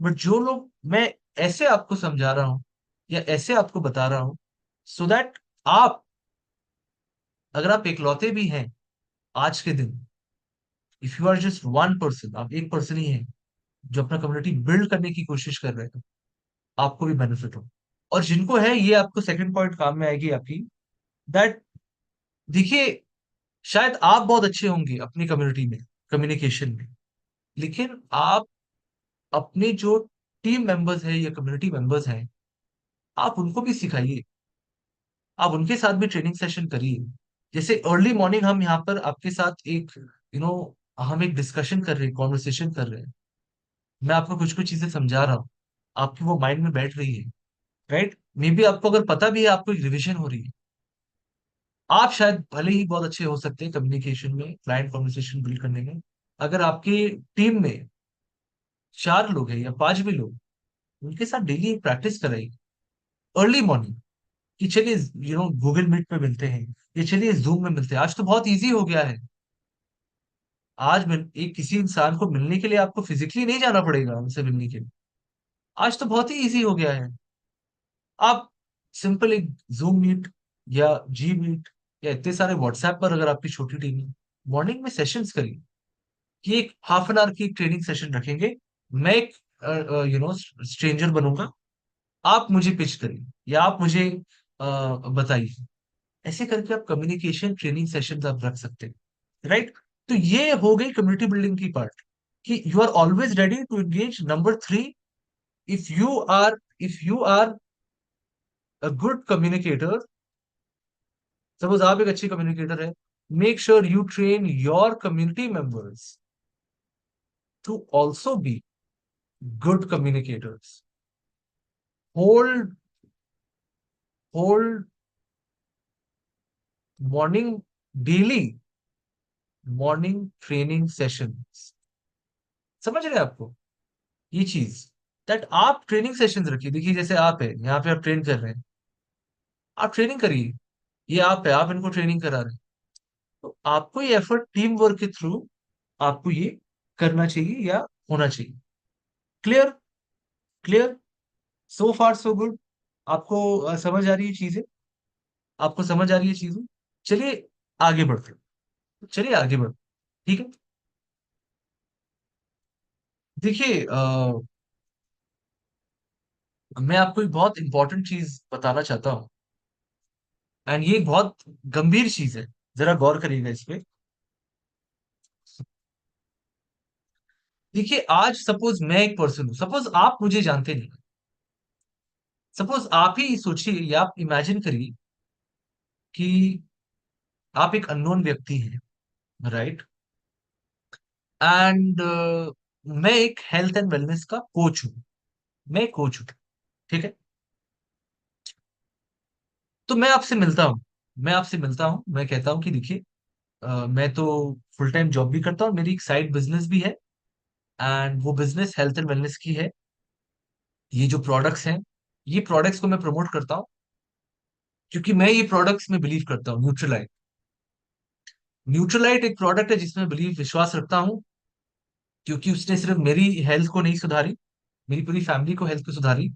बट जो लोग, मैं ऐसे आपको समझा रहा हूं या ऐसे आपको बता रहा हूं, सो दैट आप, अगर आप इकलौते भी हैं आज के दिन, if you are just 1 person, आप एक पर्सन ही हैं जो अपना कम्युनिटी बिल्ड करने की कोशिश कर रहे हैं, आपको भी बेनिफिट हो। और जिनको है, ये आपको सेकंड पॉइंट काम में आएगी आपकी, दैट, देखिए शायद आप बहुत अच्छे होंगे अपनी कम्युनिटी में, कम्युनिकेशन में, लेकिन आप अपने जो टीम मेंबर्स हैं या कम्युनिटी मेंबर्स हैं, आप उनको भी सिखाइए। आप उनके साथ भी ट्रेनिंग सेशन करिए। जैसे अर्ली मॉर्निंग हम यहाँ पर आपके साथ एक यू नो हम एक डिस्कशन कर रहे हैं, कॉन्वर्सेशन कर रहे हैं, मैं आपको कुछ कुछ चीजें समझा रहा हूँ, आपकी वो माइंड में बैठ रही है, राइट। मे बी आपको अगर पता भी है, आपको एक रिविजन हो रही है। आप शायद भले ही बहुत अच्छे हो सकते हैं कम्युनिकेशन में, क्लाइंट कॉन्वर्सेशन बिल्ड करने में, अगर आपकी टीम में 4 लोग हैं या 5 भी लोग, उनके साथ डेली प्रैक्टिस कराइए अर्ली मॉर्निंग, कि चलिए गूगल मीट पे मिलते हैं, ये चलिए जूम में मिलते हैं। आज तो बहुत इजी हो गया है। आज एक किसी इंसान को मिलने के लिए आपको फिजिकली नहीं जाना पड़ेगा उनसे मिलने के लिए। आज तो बहुत ही इजी हो गया है। आप सिंपल एक जूम मीट या जी मीट या इतने सारे व्हाट्सएप पर, अगर आपकी छोटी टीम है, मॉर्निंग में सेशंस करिए कि एक हाफ एन आवर की ट्रेनिंग सेशन रखेंगे। मैं एक स्ट्रेंजर बनूंगा, आप मुझे पिच करिए या आप मुझे बताइए। ऐसे करके आप कम्युनिकेशन ट्रेनिंग सेशंस आप रख सकते हैं, राइट। तो ये हो गई कम्युनिटी बिल्डिंग की पार्ट, कि you are always ready to engage. Number 3, if you are a good communicator, suppose आप एक अच्छी कम्युनिकेटर है, make sure you train your community members to also be good communicators. Hold hold morning, daily morning training sessions. समझ रहे हैं आपको ये चीज? दैट आप ट्रेनिंग सेशंस रखिए। देखिए जैसे आप है यहाँ पे, आप ट्रेन कर रहे हैं, आप ट्रेनिंग करिए। ये आप है, आप इनको ट्रेनिंग करा रहे हैं। तो आपको ये एफर्ट टीम वर्क के थ्रू आपको ये करना चाहिए या होना चाहिए। क्लियर? क्लियर? सो फार सो गुड। आपको समझ आ रही है चीजें? आपको समझ आ रही है चीजें? चलिए आगे बढ़ते हैं। चलिए आगे बढ़ो। ठीक है। देखिए मैं आपको एक बहुत इंपॉर्टेंट चीज बताना चाहता हूँ, एंड ये एक बहुत गंभीर चीज है, जरा गौर करिएगा इस पे। देखिए आज सपोज मैं एक पर्सन हूं, सपोज आप मुझे जानते नहीं, सपोज आप ही सोचिए या आप इमेजिन करिए कि आप एक अननोन व्यक्ति हैं, राइट? एंड मैं एक हेल्थ एंड वेलनेस का कोच हूँ, मैं कोच हूँ, ठीक है? तो मैं आपसे मिलता हूँ, मैं कहता हूँ कि देखिए मैं तो फुल टाइम जॉब भी करता हूँ, मेरी एक साइड बिजनेस भी है, एंड वो बिजनेस हेल्थ एंड वेलनेस की है। ये जो प्रोडक्ट्स हैं, ये प्रोडक्ट्स को मैं प्रमोट करता हूँ, क्योंकि मैं ये प्रोडक्ट्स में बिलीव करता हूँ। न्यूट्रलाइट, न्यूट्रलाइट एक प्रोडक्ट है जिसमें बिलीव, विश्वास रखता हूँ, क्योंकि उसने सिर्फ मेरी हेल्थ को नहीं सुधारी, मेरी पूरी फैमिली को हेल्थ को सुधारी,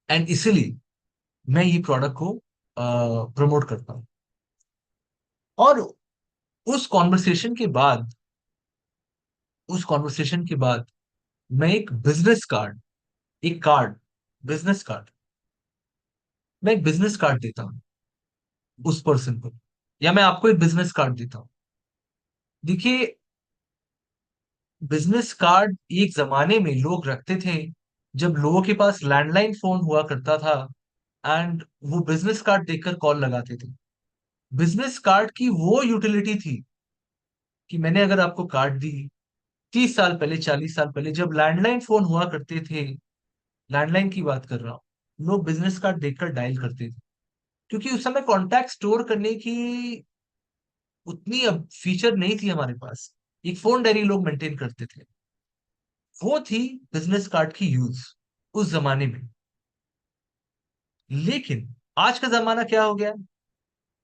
एंड इसीलिए मैं ये प्रोडक्ट को प्रमोट करता हूँ। और उस कॉन्वर्सेशन के बाद, उस कॉन्वर्सेशन के बाद मैं एक बिजनेस कार्ड, एक कार्ड, बिजनेस कार्ड, मैं एक बिजनेस कार्ड देता हूँ उस पर्सन को, या मैं आपको एक बिजनेस कार्ड देता हूँ। देखिए बिजनेस कार्ड एक जमाने में लोग रखते थे जब लोगों के पास लैंडलाइन फोन हुआ करता था, एंड वो बिजनेस कार्ड देखकर कॉल लगाते थे। बिजनेस कार्ड की वो यूटिलिटी थी कि मैंने अगर आपको कार्ड दी, 30 साल पहले, 40 साल पहले जब लैंडलाइन फोन हुआ करते थे, लैंडलाइन की बात कर रहा हूँ, लोग बिजनेस कार्ड देखकर डायल करते थे, क्योंकि उस समय कॉन्टैक्ट स्टोर करने की उतनी अब फीचर नहीं थी हमारे पास। एक फोन डायरी लोग मेंटेन करते थे, वो थी बिजनेस कार्ड की यूज उस जमाने में। लेकिन आज का जमाना क्या हो गया?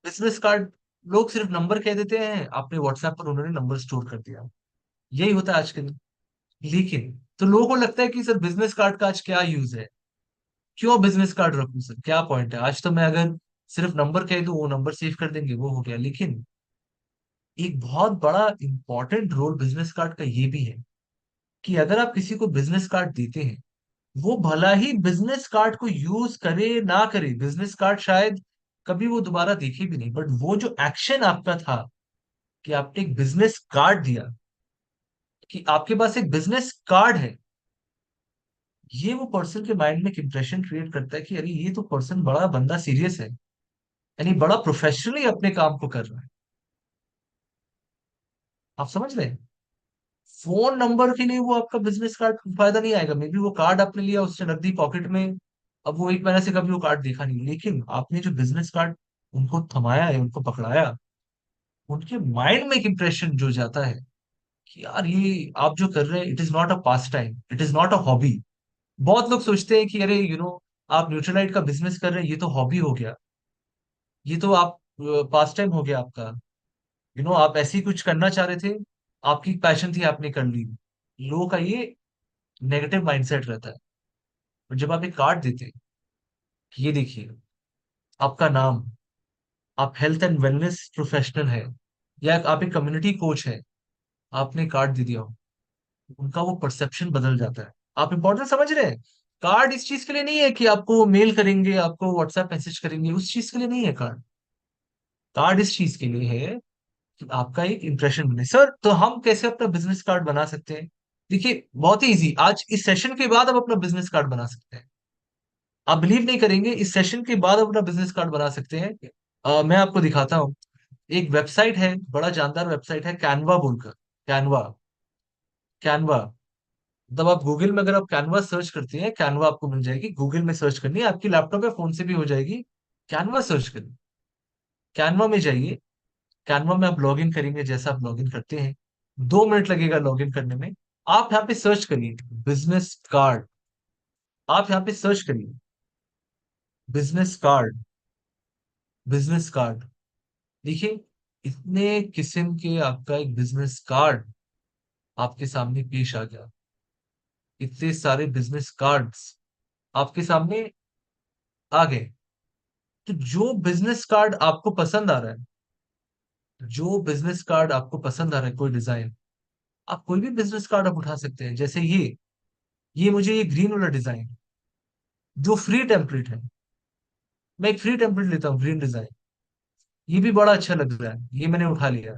बिजनेस कार्ड लोग सिर्फ नंबर कह देते हैं, आपने व्हाट्सएप पर उन्होंने नंबर स्टोर कर दिया, यही होता है आज के दिन। लेकिन तो लोगों को लगता है कि सर बिजनेस कार्ड का आज क्या यूज है, क्यों बिजनेस कार्ड रखूं सर, क्या पॉइंट है? आज तो मैं अगर सिर्फ नंबर कह दूं, वो नंबर सेव कर देंगे, वो हो गया। लेकिन एक बहुत बड़ा इंपॉर्टेंट रोल बिजनेस कार्ड का ये भी है कि अगर आप किसी को बिजनेस कार्ड देते हैं, वो भला ही बिजनेस कार्ड को यूज करे ना करे, बिजनेस कार्ड शायद कभी वो दोबारा देखे भी नहीं, बट वो जो एक्शन आपका था कि आपने एक बिजनेस कार्ड दिया, कि आपके पास एक बिजनेस कार्ड है, ये वो पर्सन के माइंड में एक इंप्रेशन क्रिएट करता है कि अरे ये तो पर्सन बड़ा बंदा सीरियस है, यानी बड़ा प्रोफेशनली अपने काम को कर रहा है। आप समझ रहे हैं? फोन नंबर के लिए वो आपका बिजनेस कार्ड फायदा नहीं आएगा। मे बी वो कार्ड आपने लिया, उसने रख दी पॉकेट में, अब वो 1 महीने से कभी वो कार्ड देखा नहीं, लेकिन आपने जो बिजनेस कार्ड उनको थमाया है, उनको पकड़ाया, उनके माइंड में एक इंप्रेशन जो जाता है कि यार ये आप जो कर रहे हैं, it is not a pass time, it is not a hobby. बहुत लोग सोचते हैं कि अरे आप न्यूट्रलाइट का बिजनेस कर रहे हैं, ये तो हॉबी हो गया, ये तो आप पास टाइम हो गया आपका, आप ऐसे ही कुछ करना चाह रहे थे, आपकी पैशन थी, आपने कर ली। लोगों का ये नेगेटिव माइंडसेट रहता है। और जब आप एक कार्ड देते हैं कि ये देखिए आपका नाम, आप हेल्थ एंड वेलनेस प्रोफेशनल है, या आप एक कम्युनिटी कोच है, आपने कार्ड दे दिया हो, उनका वो परसेप्शन बदल जाता है। आप इंपॉर्टेंट समझ रहे हैं? कार्ड इस चीज के लिए नहीं है कि आपको मेल करेंगे, आपको व्हाट्सएप मैसेज करेंगे, उस चीज के लिए नहीं है कार्ड। कार्ड इस चीज के लिए है कि आपका एक इंप्रेशन बने। सर तो हम कैसे अपना बिजनेस कार्ड बना सकते हैं? देखिए बहुत ही इजी, आज इस सेशन के बाद आप अपना बिजनेस कार्ड बना सकते हैं। आप बिलीव नहीं करेंगे, इस सेशन के बाद आप अपना बिजनेस कार्ड बना सकते हैं। मैं आपको दिखाता हूँ। एक वेबसाइट है, बड़ा जानदार वेबसाइट है, कैनवा बोलकर। Canva, Canva. मतलब आप गूगल में अगर आप कैनवा सर्च करते हैं, कैनवा आपको मिल जाएगी, गूगल में सर्च करनी है, आपकी लैपटॉप या फोन से भी हो जाएगी। कैनवा सर्च करिए, कैनवा में जाइए। कैनवा में आप लॉग इन करेंगे, जैसा आप लॉग इन करते हैं, 2 मिनट लगेगा लॉग इन करने में। आप यहाँ पे सर्च करिए बिजनेस कार्ड, आप यहाँ पे सर्च करिए बिजनेस कार्ड, बिजनेस कार्ड। देखिए इतने किस्म के आपका एक बिजनेस कार्ड आपके सामने पेश आ गया, इतने सारे बिजनेस कार्ड्स आपके सामने आ गए। तो जो बिजनेस कार्ड आपको पसंद आ रहा है, जो बिजनेस कार्ड आपको पसंद आ रहा है, कोई डिजाइन, आप कोई भी बिजनेस कार्ड आप उठा सकते हैं। जैसे ये मुझे ये ग्रीन वाला डिजाइन जो फ्री टेम्पलेट है, मैं एक फ्री टेम्पलेट लेता हूँ, ग्रीन डिजाइन, ये भी बड़ा अच्छा लग रहा है, ये मैंने उठा लिया,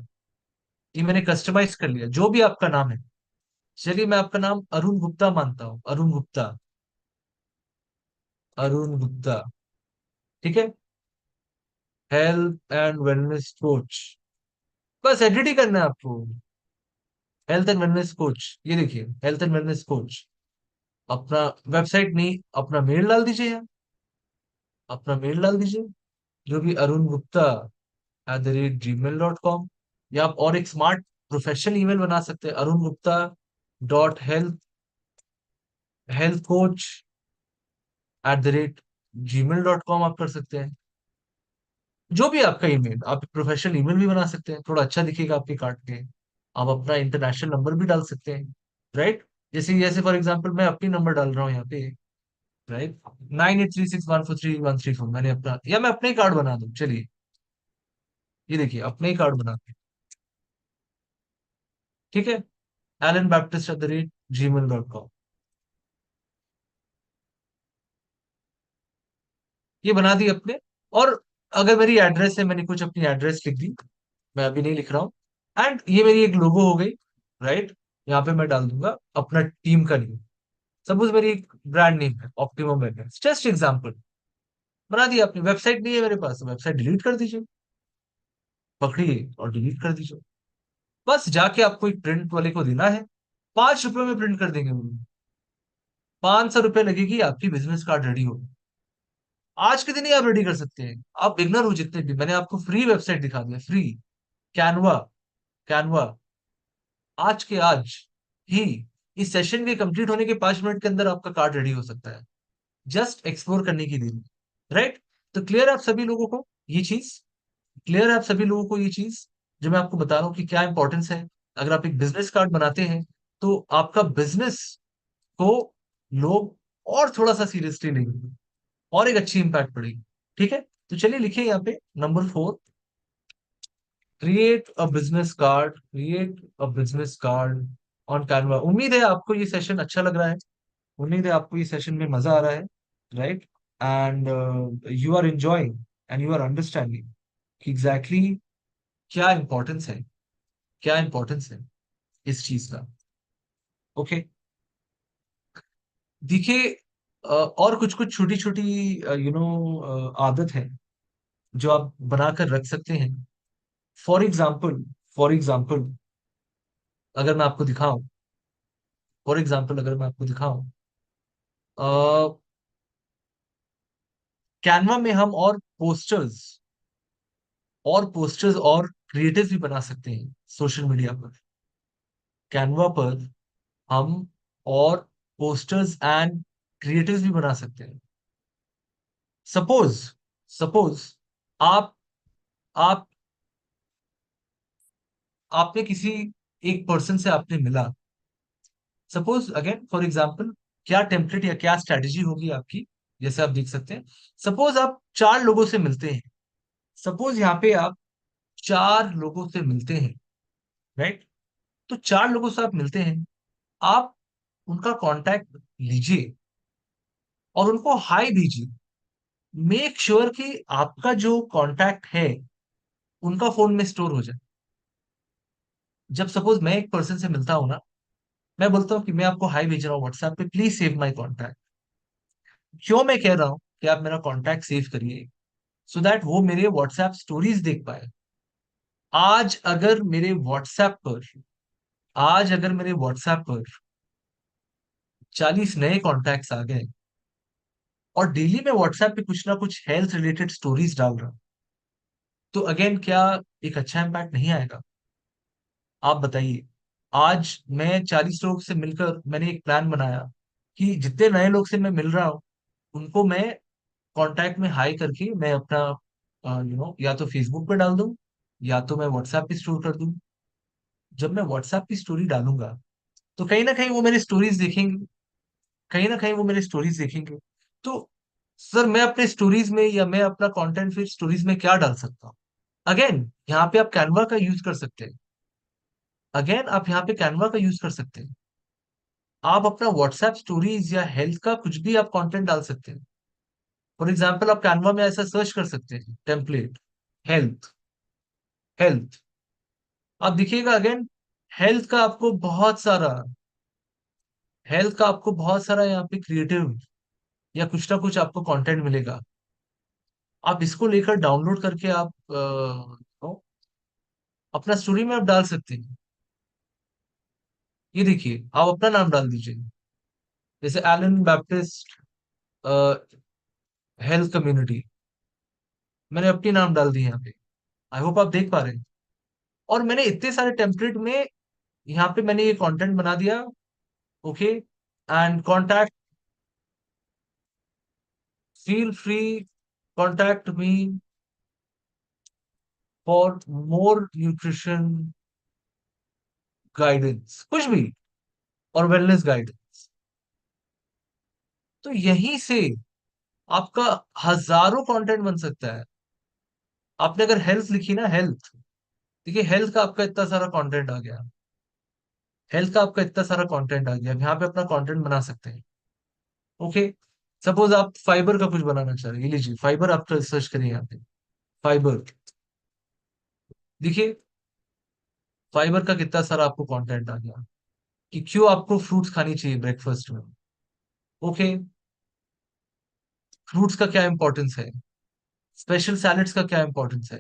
ये मैंने कस्टमाइज कर लिया। जो भी आपका नाम है, चलिए मैं आपका नाम अरुण गुप्ता मानता हूँ, अरुण गुप्ता, अरुण गुप्ता, ठीक है, हेल्थ एंड वेलनेस कोच, बस एडिट ही करना है आपको, हेल्थ एंड वेलनेस कोच, ये देखिए हेल्थ एंड वेलनेस कोच। अपना वेबसाइट नहीं, अपना मेल डाल दीजिए यार, अपना मेल डाल दीजिए, जो भी अरुण गुप्ता @gmail.com, या आप और एक स्मार्ट प्रोफेशनल ईमेल बना सकते हैं, Arun Gupta .health health coach @gmail.com आप कर सकते हैं। जो भी आपका ईमेल, आप प्रोफेशनल ईमेल भी बना सकते हैं, थोड़ा अच्छा दिखेगा आपके कार्ड पे। आप अपना इंटरनेशनल नंबर भी डाल सकते हैं, राइट। जैसे जैसे फॉर एग्जांपल मैं अपनी नंबर डाल रहा हूँ यहाँ पे, राइट, 9836143134, मैंने अपना, या मैं अपने ही कार्ड बना दूं, चलिए ये देखिए अपने ही कार्ड बना के, ठीक है, alanbaptist@gmail.com, ये बना दी अपने। और अगर मेरी एड्रेस है, मैंने कुछ अपनी एड्रेस लिख दी, मैं अभी नहीं लिख रहा हूँ, एंड ये मेरी एक लोगो हो गई, राइट। यहाँ पे मैं डाल दूंगा अपना टीम का नेम, सपोज मेरी एक ब्रांड नेम है ऑप्टिमम वेलनेस, जस्ट एग्जांपल, बना दिया। अपनी वेबसाइट नहीं है मेरे पास, वेबसाइट डिलीट कर दीजिए, पकड़िए और डिलीट कर दीजिए। बस जाके आपको एक प्रिंट वाले को देना है, 5 रुपए में प्रिंट कर देंगे वो, 500 रुपये लगेगी, आपकी बिजनेस कार्ड रेडी हो। आज के दिन ही आप रेडी कर सकते हैं, आप बिगनर हो जितने भी, मैंने आपको फ्री वेबसाइट दिखा दिया, फ्री, कैनवा, कैनवा, आज के आज ही, इस सेशन के कंप्लीट होने के 5 मिनट के अंदर आपका कार्ड रेडी हो सकता है, जस्ट एक्सप्लोर करने की देरी, राइट। तो क्लियर है आप सभी लोगों को ये चीज, क्लियर है आप सभी लोगों को ये चीज, जो मैं आपको बता रहा हूँ कि क्या इंपॉर्टेंस है। अगर आप एक बिजनेस कार्ड बनाते हैं, तो आपका बिजनेस को लोग और थोड़ा सा सीरियसली लेंगे, और एक अच्छी इंपैक्ट पड़ेगी, ठीक है। तो चलिए लिखिए यहाँ पे number 4, create a business card, create a business card on Canva. उम्मीद है आपको ये सेशन अच्छा लग रहा है, उम्मीद है आपको ये सेशन में मजा आ रहा है, right, and you are enjoying and you are understanding कि एग्जैक्टली क्या इंपॉर्टेंस है, क्या इंपॉर्टेंस है इस चीज का, ओके। देखिए और कुछ कुछ छोटी छोटी आदत है जो आप बनाकर रख सकते हैं। फॉर एग्जाम्पल, फॉर एग्जाम्पल अगर मैं आपको दिखाऊं, फॉर एग्जाम्पल अगर मैं आपको दिखाऊं, कैनवा में हम और पोस्टर्स और क्रिएटिव भी बना सकते हैं सोशल मीडिया पर। कैनवा पर हम और पोस्टर्स एंड क्रिएटिव्स भी बना सकते हैं। सपोज सपोज आप आप आपने किसी एक पर्सन से आपने मिला, सपोज अगेन फॉर एग्जांपल, क्या टेम्पलेट या क्या स्ट्रेटेजी होगी आपकी, जैसे आप देख सकते हैं, सपोज आप 4 लोगों से मिलते हैं, सपोज यहाँ पे आप 4 लोगों से मिलते हैं, राइट। तो 4 लोगों से आप मिलते हैं, आप उनका कांटेक्ट लीजिए और उनको हाई दीजिए। मेक श्योर कि आपका जो कांटेक्ट है उनका फोन में स्टोर हो जाए। जब सपोज मैं एक पर्सन से मिलता हूं ना, मैं बोलता हूँ कि मैं आपको हाई भेज रहा हूँ व्हाट्सएप पे, प्लीज सेव माय कांटेक्ट। क्यों मैं कह रहा हूँ कि आप मेरा कांटेक्ट सेव करिए, सो दैट वो मेरे व्हाट्सएप स्टोरीज देख पाए। आज अगर मेरे व्हाट्सएप पर आज अगर मेरे व्हाट्सएप पर 40 नए कॉन्टैक्ट्स आ गए, और डेली मैं व्हाट्सएप पे कुछ ना कुछ हेल्थ रिलेटेड स्टोरीज डाल रहा हूं, तो अगेन क्या एक अच्छा इम्पैक्ट नहीं आएगा? आप बताइए। आज मैं 40 लोग से मिलकर मैंने एक प्लान बनाया कि जितने नए लोग से मैं मिल रहा हूँ, उनको मैं कांटेक्ट में हाई करके मैं अपना या तो फेसबुक पे डाल दूं, या तो मैं व्हाट्सएप पे स्टोर कर दूं। जब मैं व्हाट्सएप की स्टोरी डालूंगा, तो कहीं ना कहीं वो मेरी स्टोरीज देखेंगे, कहीं ना कहीं वो मेरी स्टोरीज देखेंगे। तो सर मैं अपने स्टोरीज में, या मैं अपना कंटेंट फिर स्टोरीज में क्या डाल सकता हूँ? अगेन यहाँ पे आप कैनवा का यूज कर सकते हैं। अगेन आप यहाँ पे कैनवा का यूज कर सकते हैं। आप अपना व्हाट्सएप स्टोरीज या हेल्थ का कुछ भी आप कंटेंट डाल सकते हैं। फॉर एग्जाम्पल आप कैनवा में ऐसा सर्च कर सकते हैं, टेम्पलेट हेल्थ, हेल्थ। आप देखिएगा अगेन, हेल्थ का आपको बहुत सारा हेल्थ का आपको बहुत सारा यहाँ पे क्रिएटिव या कुछ ना कुछ आपको कंटेंट मिलेगा। आप इसको लेकर डाउनलोड करके आप अपना स्टोरी में आप डाल सकते हैं। ये देखिए, आप अपना नाम डाल दीजिए, जैसे एलन बैप्टिस्ट हेल्थ कम्युनिटी, मैंने अपनी नाम डाल दी यहाँ पे। आई होप आप देख पा रहे हैं। और मैंने इतने सारे टेम्पलेट में यहाँ पे मैंने ये कंटेंट बना दिया। Okay, and contact, feel free, contact me for more nutrition guidance, कुछ भी, और वेलनेस गाइडेंस। तो यहीं से आपका हजारों कंटेंट बन सकता है। आपने अगर हेल्थ लिखी ना, हेल्थ, देखिए हेल्थ का आपका इतना सारा कंटेंट आ गया, हेल्थ का आपका इतना सारा कंटेंट आ गया, अब यहाँ पे अपना कंटेंट बना सकते हैं। ओके, सपोज आप फाइबर का कुछ बनाना चाह रहे हैं, ये लीजिए फाइबर, आप सर्च करिए यहाँ पे फाइबर। देखिए फाइबर का कितना सारा आपको कंटेंट आ गया कि क्यों आपको फ्रूट्स खानी चाहिए ब्रेकफास्ट में। ओके, फ्रूट्स का क्या इंपॉर्टेंस है, स्पेशल सैलेड्स का क्या इंपॉर्टेंस है,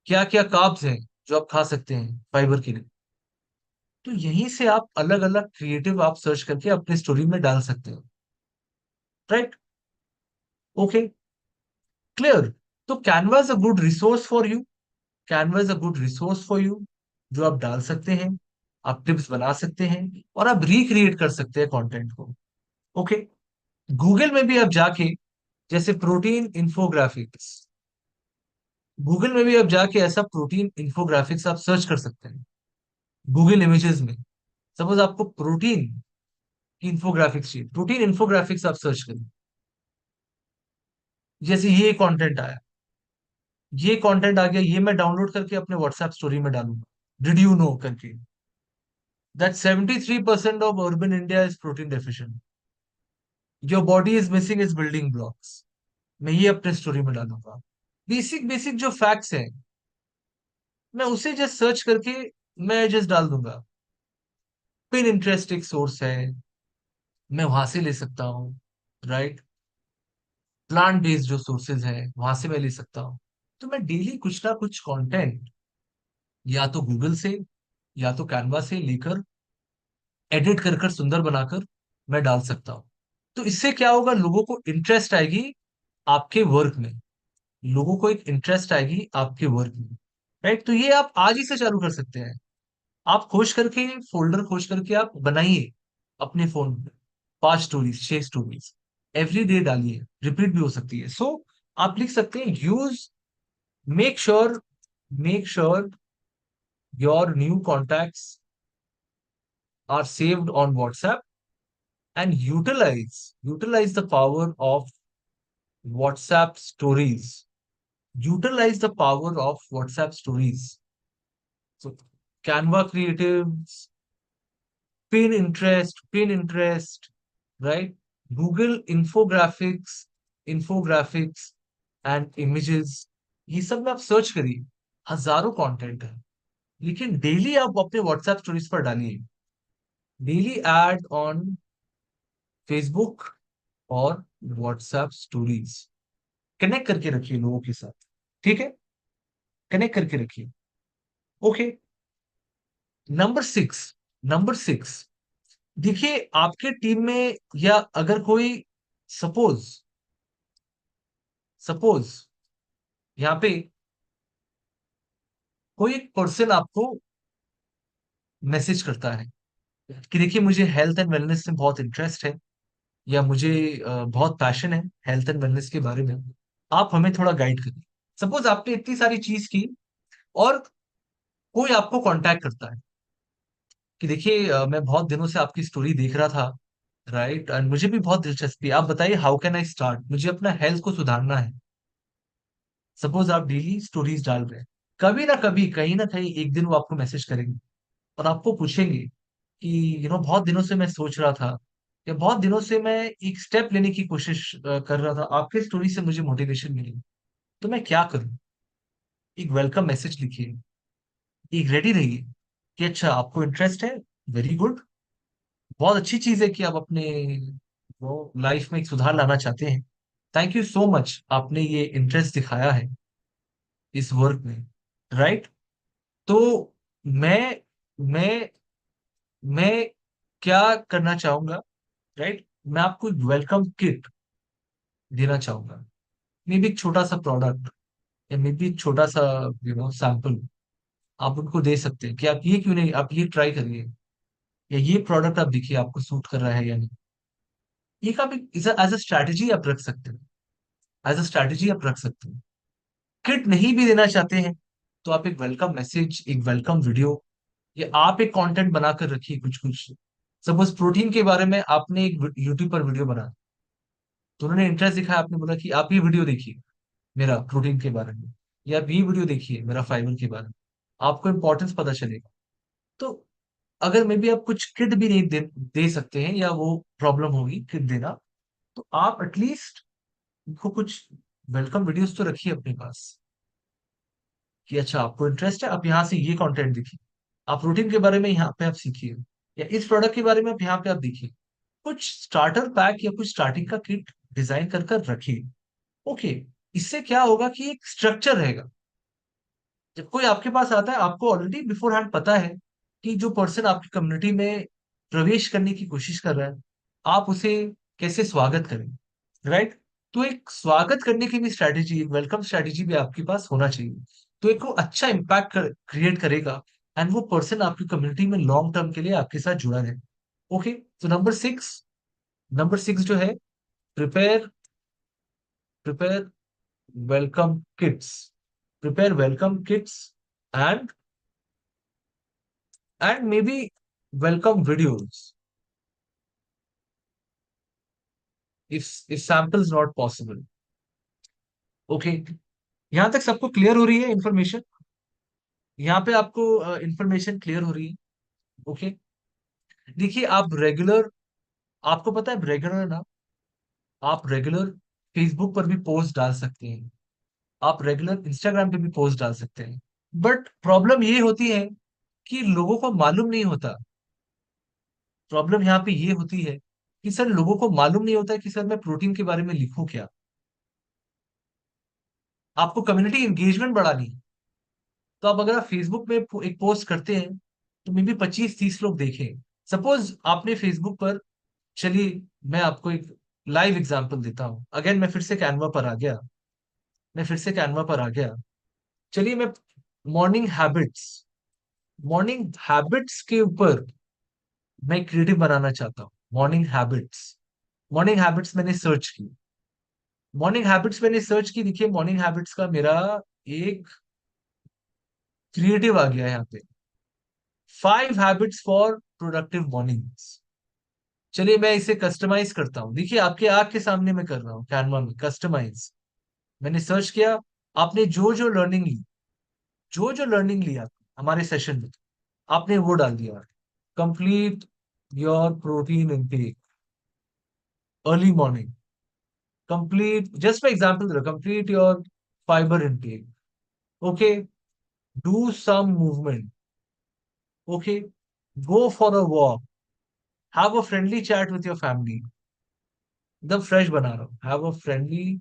क्या क्या कार्ब्स हैं जो आप खा सकते हैं फाइबर के लिए। तो यहीं से आप अलग अलग क्रिएटिव आप सर्च करके अपने स्टोरी में डाल सकते हो। Right, okay, clear. तो Canva is a good resource for you, Canva is a good resource for you, जो आप डाल सकते हैं, आप टिप्स बना सकते हैं, और आप रिक्रिएट कर सकते हैं कंटेंट को। ओके, गूगल में भी आप जाके, जैसे प्रोटीन इंफोग्राफिक्स, गूगल में भी आप जाके ऐसा प्रोटीन इंफोग्राफिक्स आप सर्च कर सकते हैं गूगल इमेजेस में। सपोज आपको प्रोटीन की इंफोग्राफिक्स चाहिए, प्रोटीन इंफोग्राफिक्स आप सर्च करें, जैसे ये कंटेंट आया, ये कंटेंट आ गया, ये मैं डाउनलोड करके अपने व्हाट्सएप स्टोरी में डालूंगा। डिड यू नो करके that 73% of urban India is protein deficient. Your body is missing its building blocks. मैं ये अपने स्टोरी में डालूंगा। बेसिक बेसिक जो फैक्ट्स हैं, मैं उसे जस्ट सर्च करके मैं जस्ट डाल दूंगा। पिन इंटरेस्ट एक सोर्स है, मैं वहां से ले सकता हूँ। राइट, प्लांट बेस्ड जो सोर्सेज है वहां से मैं ले सकता हूँ। तो मैं डेली कुछ ना कुछ कंटेंट या तो गूगल से या तो कैनवा से लेकर, एडिट कर कर सुंदर बनाकर मैं डाल सकता हूँ। तो इससे क्या होगा, लोगों को इंटरेस्ट आएगी आपके वर्क में, लोगों को एक इंटरेस्ट आएगी आपके वर्क में। राइट, तो ये आप आज ही से चालू कर सकते हैं। आप खोज करके, फोल्डर खोज करके आप बनाइए अपने फोन में 5 स्टोरीज, 6 स्टोरीज, एवरी डे डालिए, रिपीट भी हो सकती है। सो आप लिख सकते हैं, use, make sure, make sure your new contacts are saved on WhatsApp, and utilize the power of WhatsApp stories. Utilize the power of WhatsApp stories. So Canva creatives, Pinterest, right? Google infographics, infographics and images, ये सब में आप search करिए, हजारों content है। लेकिन daily आप अपने व्हाट्सएप स्टोरीज पर डालिए, डेली एड ऑन फेसबुक और व्हाट्सएप स्टोरीज, कनेक्ट करके रखिए लोगों के साथ। ठीक है, कनेक्ट करके रखिए। ओके, नंबर 6, नंबर 6, देखिए आपके टीम में, या अगर कोई, सपोज सपोज यहाँ पे कोई एक पर्सन आपको मैसेज करता है कि देखिए मुझे हेल्थ एंड वेलनेस में बहुत इंटरेस्ट है, या मुझे बहुत पैशन है हेल्थ एंड वेलनेस के बारे में, आप हमें थोड़ा गाइड करिए। सपोज आपने इतनी सारी चीज की, और कोई आपको कांटेक्ट करता है कि देखिए मैं बहुत दिनों से आपकी स्टोरी देख रहा था, राइट, एंड मुझे भी बहुत दिलचस्पी है, आप बताइए हाउ कैन आई स्टार्ट, मुझे अपना हेल्थ को सुधारना है। सपोज आप डेली स्टोरीज डाल रहे हैं, कभी ना कभी कहीं ना कहीं एक दिन वो आपको मैसेज करेंगे और आपको पूछेंगे कि बहुत दिनों से मैं सोच रहा था, या बहुत दिनों से मैं एक स्टेप लेने की कोशिश कर रहा था, आपके स्टोरी से मुझे मोटिवेशन मिली, तो मैं क्या करूं। एक वेलकम मैसेज लिखिए, एक रेडी रहिए कि अच्छा आपको इंटरेस्ट है, वेरी गुड, बहुत अच्छी चीज है कि आप अपने वो लाइफ में एक सुधार लाना चाहते हैं। थैंक यू सो मच, आपने ये इंटरेस्ट दिखाया है इस वर्क में, राइट। तो मैं मैं मैं क्या करना चाहूंगा, राइट, मैं आपको एक वेलकम किट देना चाहूंगा। मे बी एक छोटा सा प्रोडक्ट, या मे बी एक छोटा सा सैंपल आप उनको दे सकते हैं कि आप ये क्यों नहीं, आप ये ट्राई करिए, या ये प्रोडक्ट आप देखिए आपको सूट कर रहा है या नहीं। ये आप एज अ स्ट्रैटेजी आप रख सकते हैं, एज अ स्ट्रैटेजी आप रख सकते हैं। किट नहीं भी देना चाहते हैं तो आप एक वेलकम मैसेज, एक वेलकम वीडियो, या आप एक कंटेंट बनाकर रखिए कुछ कुछ। सपोज प्रोटीन के बारे में आपने एक यूट्यूब पर वीडियो बना, तो उन्होंने इंटरेस्ट दिखाया, आपने बोला कि आप ये वीडियो देखिए मेरा प्रोटीन के बारे में, या आप ये वीडियो देखिए मेरा फाइबर के बारे में, आपको इंपॉर्टेंस पता चलेगा। तो अगर मे बी आप कुछ किट भी नहीं दे सकते हैं, या वो प्रॉब्लम होगी किट देना, तो आप एटलीस्ट उनको कुछ वेलकम वीडियोस तो रखिए अपने पास, कि अच्छा आपको इंटरेस्ट है, आप यहाँ से ये कंटेंट देखिए, आप प्रोटीन के बारे में यहाँ पे आप सीखिए, या इस प्रोडक्ट के बारे में आप यहाँ पे आप देखिए। कुछ स्टार्टर पैक या कुछ स्टार्टिंग का किट डिजाइन कर कर रखिए। ओके, इससे क्या होगा कि एक स्ट्रक्चर रहेगा। जब कोई आपके पास आता है, आपको ऑलरेडी बिफोर हैंड पता है कि जो पर्सन आपकी कम्युनिटी में प्रवेश करने की कोशिश कर रहा है, आप उसे कैसे स्वागत करें, राइट। तो एक स्वागत करने की भी स्ट्रैटेजी, एक वेलकम स्ट्रैटेजी भी आपके पास होना चाहिए। तो एक वो अच्छा इम्पैक्ट क्रिएट करेगा, एंड वो पर्सन आपकी कम्युनिटी में लॉन्ग टर्म के लिए आपके साथ जुड़ा रहे। ओके, तो नंबर 6 जो है, prepare prepare welcome kits, prepare welcome kits, and maybe welcome videos if samples not possible. Okay, यहां तक सबको क्लियर हो रही है इंफॉर्मेशन? यहाँ पे आपको इंफॉर्मेशन क्लियर हो रही है? ओके, देखिए आप रेगुलर, आपको पता है रेगुलर ना, आप रेगुलर फेसबुक पर भी पोस्ट डाल सकते हैं, आप रेगुलर इंस्टाग्राम पे भी पोस्ट डाल सकते हैं। बट प्रॉब्लम ये होती है कि लोगों को मालूम नहीं होता, प्रॉब्लम यहाँ पे ये होती है कि सर लोगों को मालूम नहीं होता कि सर मैं प्रोटीन के बारे में लिखूं क्या। आपको कम्युनिटी एंगेजमेंट बढ़ानी है, तो आप अगर आप फेसबुक में एक पोस्ट करते हैं, तो मे बी 25-30 लोग देखें। सपोज आपने फेसबुक पर, चलिए मैं आपको एक लाइव एग्जांपल देता हूं, अगेन मैं फिर से कैनवा पर आ गया, मैं फिर से कैनवा पर आ गया। चलिए मैं मॉर्निंग हैबिट्स मॉर्निंग हैबिट्स के ऊपर मैं क्रिएटिव बनाना चाहता हूँ। मॉर्निंग हैबिट्स मैंने सर्च की, देखिए मॉर्निंग हैबिट्स का मेरा एक क्रिएटिव आ गया है यहाँ पे, 5 हैबिट्स फॉर प्रोडक्टिव मॉर्निंग्स। चलिए मैं इसे कस्टमाइज करता हूँ, देखिए आपके आंख के सामने मैं कर रहा हूँ कैनवा में कस्टमाइज। मैंने सर्च किया, आपने जो जो लर्निंग लिया हमारे सेशन में, आपने वो डाल दिया। Complete your protein intake early morning, complete, just for example दे रहा, complete your fibre intake, okay, do some movement, okay, go for a walk, have a friendly chat with your family. एकदम fresh बना रहा हूँ, have a friendly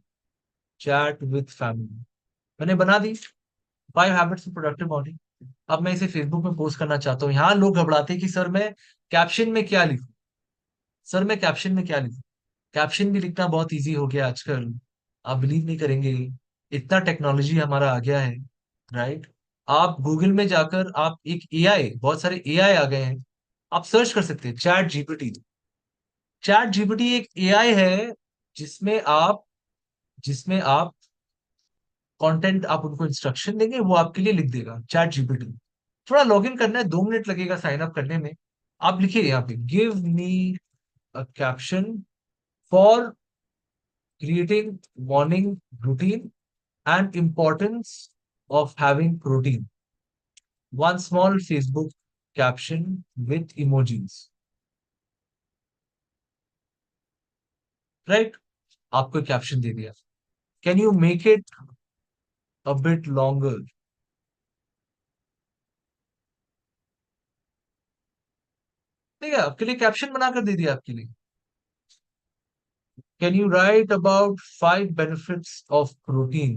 chat with family, मैंने बना दी 5 habits of productive morning. अब मैं इसे फेसबुक में पोस्ट करना चाहता हूँ, यहाँ लोग घबराते हैं कि सर मैं कैप्शन में क्या लिखूं, सर मैं कैप्शन में क्या लिखूं। कैप्शन भी लिखना बहुत इजी हो गया आजकल, आप बिलीव नहीं करेंगे, इतना टेक्नोलॉजी हमारा आ गया है, राइट। आप गूगल में जाकर आप एक एआई, बहुत सारे एआई आ गए हैं, आप सर्च कर सकते हैं चैट जीपीटी एक एआई है, जिसमें आप जिसमें आप कंटेंट, आप उनको इंस्ट्रक्शन देंगे, वो आपके लिए लिख देगा, चैट जीपीटी। थोड़ा लॉगिन करना है, 2 मिनट लगेगा साइन अप करने में। आप लिखिए यहाँ पे, give me a caption for creating morning routine and importance of having protein. One small Facebook caption with emojis. Right? आपको कैप्शन दे दिया. Can you make it a bit longer? ठीक है, आपके लिए कैप्शन बनाकर दे दिया आपके लिए. Can you write about 5 benefits of protein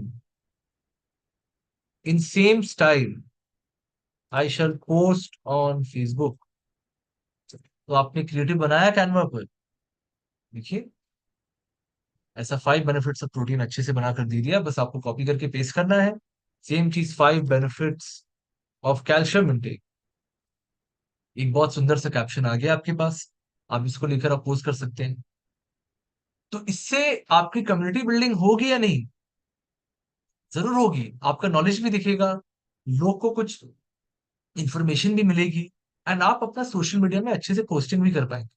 in same style I shall post on Facebook? तो आपने क्रिएटिव बनाया कैनवा पर. देखिए, ऐसा 5 बेनिफिट्स ऑफ प्रोटीन अच्छे से बनाकर दे दिया, बस आपको कॉपी करके पेस्ट करना है. सेम चीज 5 बेनिफिट्स ऑफ कैल्शियम इंटेक. एक बहुत सुंदर सा कैप्शन आ गया आपके पास. आप इसको लेकर आप पोस्ट कर सकते हैं. तो इससे आपकी कम्युनिटी बिल्डिंग होगी या नहीं? जरूर होगी. आपका नॉलेज भी दिखेगा, लोग को कुछ इंफॉर्मेशन भी मिलेगी, एंड आप अपना सोशल मीडिया में अच्छे से पोस्टिंग भी कर पाएंगे.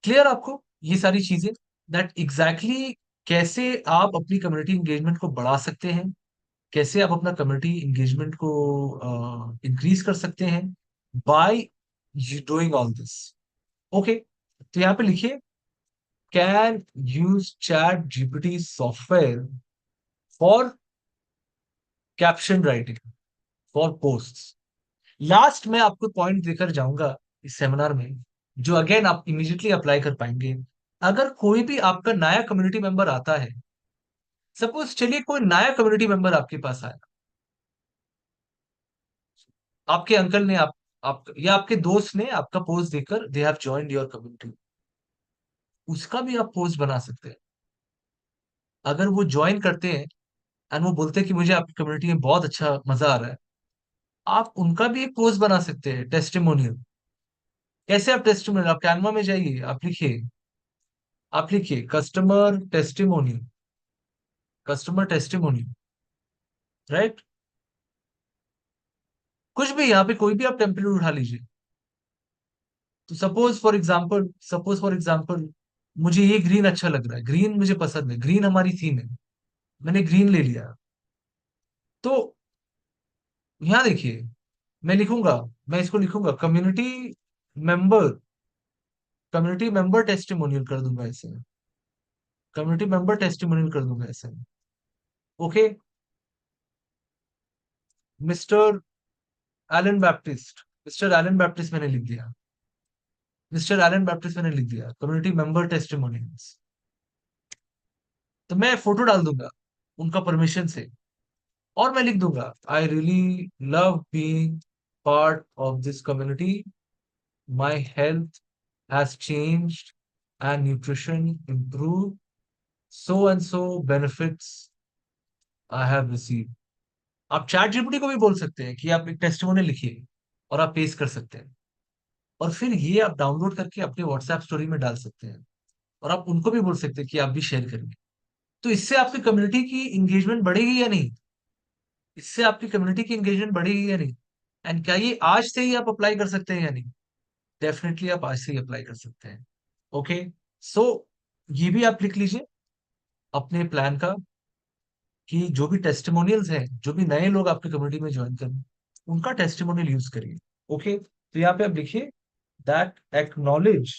क्लियर आपको ये सारी चीजें, दैट एग्जैक्टली कैसे आप अपनी कम्युनिटी इंगेजमेंट को बढ़ा सकते हैं, कैसे आप अपना कम्युनिटी इंगेजमेंट को इंक्रीज कर सकते हैं by doing all this. Okay, तो यहाँ पे लिखिए, can use chat GPT software for caption writing for posts. Last में आपको पॉइंट देकर जाऊंगा इस सेमिनार में, जो अगेन आप इमीडिएटली अप्लाई कर पाएंगे. अगर कोई भी आपका नया कम्युनिटी मेंबर आता है, सपोज चलिए कोई नया कम्युनिटी मेंबर आपके पास आया, आपके अंकल ने आप या आपके दोस्त ने आपका पोस्ट देखकर they have joined your community, उसका भी आप पोस्ट बना सकते हैं. अगर वो ज्वाइन करते हैं एंड वो बोलते हैं कि मुझे आपकी कम्युनिटी में बहुत अच्छा मजा आ रहा है, आप उनका भी एक पोस्ट बना सकते हैं टेस्टिमोनियल. कैसे आप टेस्टिमोनियल, आप कैनवा में जाइए, आप लिखिए कस्टमर टेस्टिमोनियल, राइट. कुछ भी यहाँ पे कोई भी आप टेम्पलेट उठा लीजिए. तो सपोज फॉर एग्जाम्पल मुझे ये ग्रीन अच्छा लग रहा है, ग्रीन मुझे पसंद है, ग्रीन हमारी थीम है, मैंने ग्रीन ले लिया. तो यहाँ देखिए, मैं लिखूंगा मैं इसको लिखूंगा मेंबर कम्युनिटी मेंबर टेस्टिमोनियल कर दूंगा ऐसे. कम्युनिटी मेंबर टेस्टिमोनियल कर दूंगा ऐसे. Okay. Mister mister Alan Baptist मैंने लिख दिया. Community member testimonials. तो मैं फोटो डाल दूंगा उनका परमिशन से, और मैं लिख दूंगा, I really love being part of this community. My health has changed and nutrition improve. So and so benefits I have receive. आप चैट जीपीटी को भी बोल सकते हैं कि आप एक टेस्टिमोनियल लिखिए, और आप पेस्ट कर सकते हैं, और फिर ये आप डाउनलोड करके अपने व्हाट्सएप स्टोरी में डाल सकते हैं, और आप उनको भी बोल सकते हैं कि आप भी शेयर करेंगे. तो इससे आपकी कम्युनिटी की इंगेजमेंट बढ़ेगी या नहीं? इससे आपकी कम्युनिटी की इंगेजमेंट बढ़ेगी या नहीं? एंड क्या ये आज से ही आप अप्लाई कर सकते हैं या नहीं? डेफिनेटली आप आज से ही अप्लाई कर सकते हैं. ओके. सो ये भी आप लिख लीजिए अपने प्लान का, कि जो भी टेस्टिमोनियल्स हैं, जो भी नए लोग आपकी कम्युनिटी में ज्वाइन करें, उनका टेस्टिमोनियल यूज करिए. ओके. तो यहाँ पे आप लिखिए that acknowledge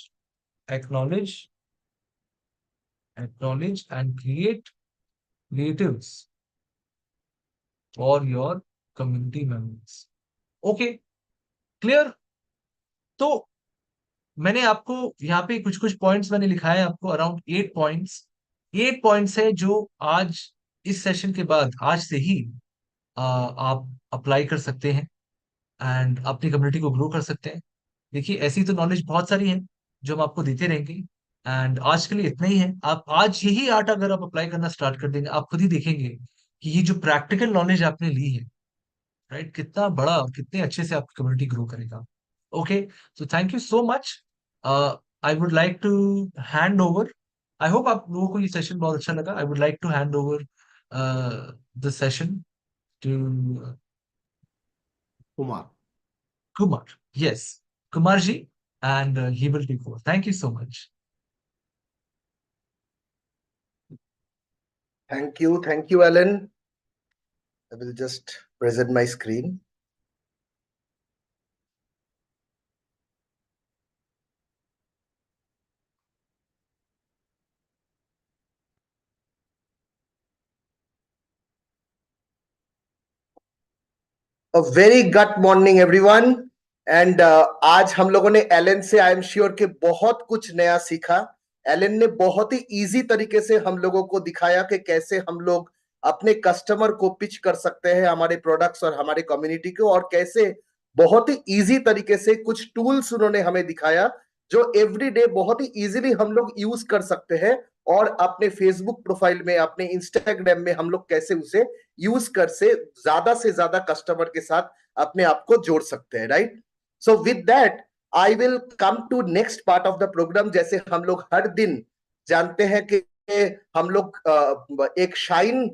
acknowledge and create creatives for your community members. Okay. Clear. तो मैंने आपको यहाँ पे कुछ कुछ पॉइंट्स मैंने लिखा है आपको, अराउंड 8 पॉइंट्स. 8 पॉइंट्स है जो आज इस सेशन के बाद आज से ही आप अप्लाई कर सकते हैं एंड अपनी कम्युनिटी को ग्रो कर सकते हैं. देखिए, ऐसी तो नॉलेज बहुत सारी है जो हम आपको देते रहेंगे, एंड आज के लिए इतना ही है. आप आज यही आर्ट अगर आप अप्लाई करना स्टार्ट कर देंगे, आप खुद ही देखेंगे कि ये जो प्रैक्टिकल नॉलेज आपने ली है, राइट, कितना बड़ा, कितने अच्छे से आपकी कम्युनिटी ग्रो करेगा. Okay. So thank you so much. I would like to hand over. I hope आप लोगों को ये सेशन बहुत अच्छा लगा. I would like to hand over the session to Kumar. Kumar. Yes, Kumarji, and he will take over. Thank you so much. Thank you, Alan. I will just present my screen. A very good morning everyone. And आज हम लोगों ने Elon से I am sure कि बहुत कुछ नया सीखा. एलन ने बहुत ही इजी तरीके से हम लोगों को दिखाया कि कैसे हम लोग अपने कस्टमर को पिच कर सकते हैं हमारे प्रोडक्ट्स और हमारे कम्युनिटी को, और कैसे बहुत ही इजी तरीके से कुछ टूल्स उन्होंने हमें दिखाया जो एवरीडे बहुत ही इजीली हम लोग यूज कर सकते हैं, और अपने फेसबुक प्रोफाइल में, अपने इंस्टाग्राम में हम लोग कैसे उसे यूज कर से ज्यादा कस्टमर के साथ अपने आप को जोड़ सकते हैं. Right. So with that I will come to next part of the programme. जैसे हम लोग हर दिन जानते हैं कि हम लोग एक शाइन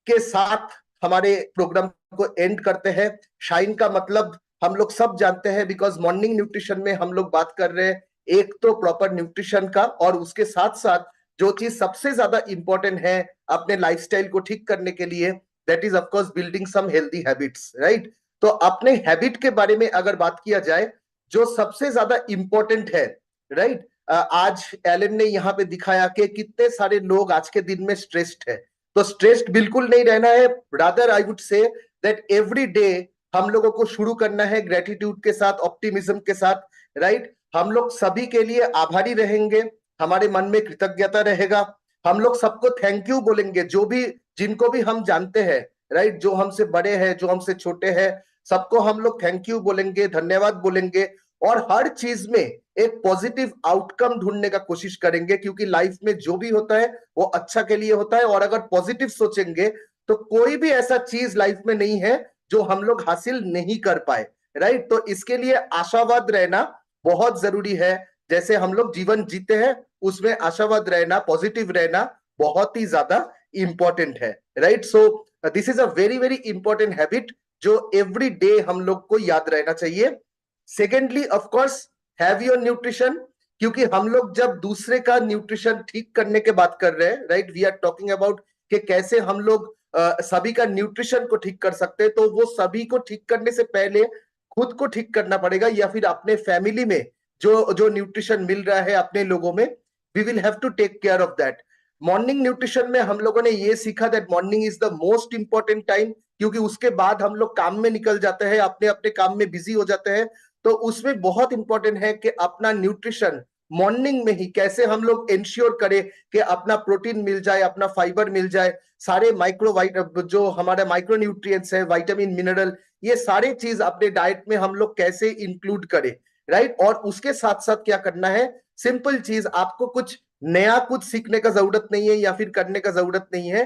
के साथ हमारे प्रोग्राम को एंड करते हैं. शाइन का मतलब हम लोग सब जानते हैं, बिकॉज मॉर्निंग न्यूट्रिशन में हम लोग बात कर रहे हैं एक तो प्रॉपर न्यूट्रिशन का, और उसके साथ साथ जो चीज सबसे ज्यादा इंपॉर्टेंट है अपने लाइफस्टाइल को ठीक करने के लिए, that is of course building some healthy habits. Right. तो अपने हैबिट के बारे में अगर बात किया जाए जो सबसे ज्यादा इंपॉर्टेंट है, राइट, आज एलन ने यहाँ पे दिखाया कि कितने सारे लोग आज के दिन में स्ट्रेस्ड है. तो स्ट्रेस्ड बिल्कुल नहीं रहना है, rather I would say that every day हम लोगों को शुरू करना है ग्रेटिट्यूड के साथ, ऑप्टिमिज्म के साथ. राइट. हम लोग सभी के लिए आभारी रहेंगे, हमारे मन में कृतज्ञता रहेगा, हम लोग सबको थैंक यू बोलेंगे, जो भी जिनको भी हम जानते हैं, राइट, जो हमसे बड़े हैं, जो हमसे छोटे हैं, सबको हम लोग थैंक यू बोलेंगे, धन्यवाद बोलेंगे, और हर चीज में एक पॉजिटिव आउटकम ढूंढने का कोशिश करेंगे, क्योंकि लाइफ में जो भी होता है वो अच्छा के लिए होता है, और अगर पॉजिटिव सोचेंगे तो कोई भी ऐसा चीज लाइफ में नहीं है जो हम लोग हासिल नहीं कर पाए. राइट. तो इसके लिए आशावाद रहना बहुत जरूरी है. जैसे हम लोग जीवन जीते हैं उसमें आशावाद रहना, पॉजिटिव रहना बहुत ही ज्यादा इंपॉर्टेंट है. Right. So this is a very very important habit जो एवरी डे हम लोग को याद रहना चाहिए. Secondly of course have your nutrition, क्योंकि हम लोग जब दूसरे का न्यूट्रिशन ठीक करने के बात कर रहे हैं, right, we are talking about कि कैसे हम लोग सभी का न्यूट्रिशन को ठीक कर सकते हैं. तो वो सभी को ठीक करने से पहले खुद को ठीक करना पड़ेगा, या फिर अपने फैमिली में जो जो न्यूट्रिशन मिल रहा है अपने लोगों में, we will have to take care of that. Morning nutrition में हम लोगों ने ये सीखा that morning is the most important time, क्योंकि उसके बाद हम लोग काम में निकल जाते हैं, अपने अपने काम में बिजी हो जाते हैं. तो उसमें बहुत इंपॉर्टेंट है कि अपना न्यूट्रिशन मॉर्निंग में ही कैसे हम लोग इंश्योर करें कि अपना प्रोटीन मिल जाए, अपना फाइबर मिल जाए, सारे जो हमारे माइक्रो न्यूट्रिएंट्स है, विटामिन, मिनरल, ये सारे चीज अपने डाइट में हम लोग कैसे इंक्लूड करें. राइट. और उसके साथ साथ क्या करना है, सिंपल चीज, आपको कुछ नया कुछ सीखने का जरूरत नहीं है या फिर करने का जरूरत नहीं है,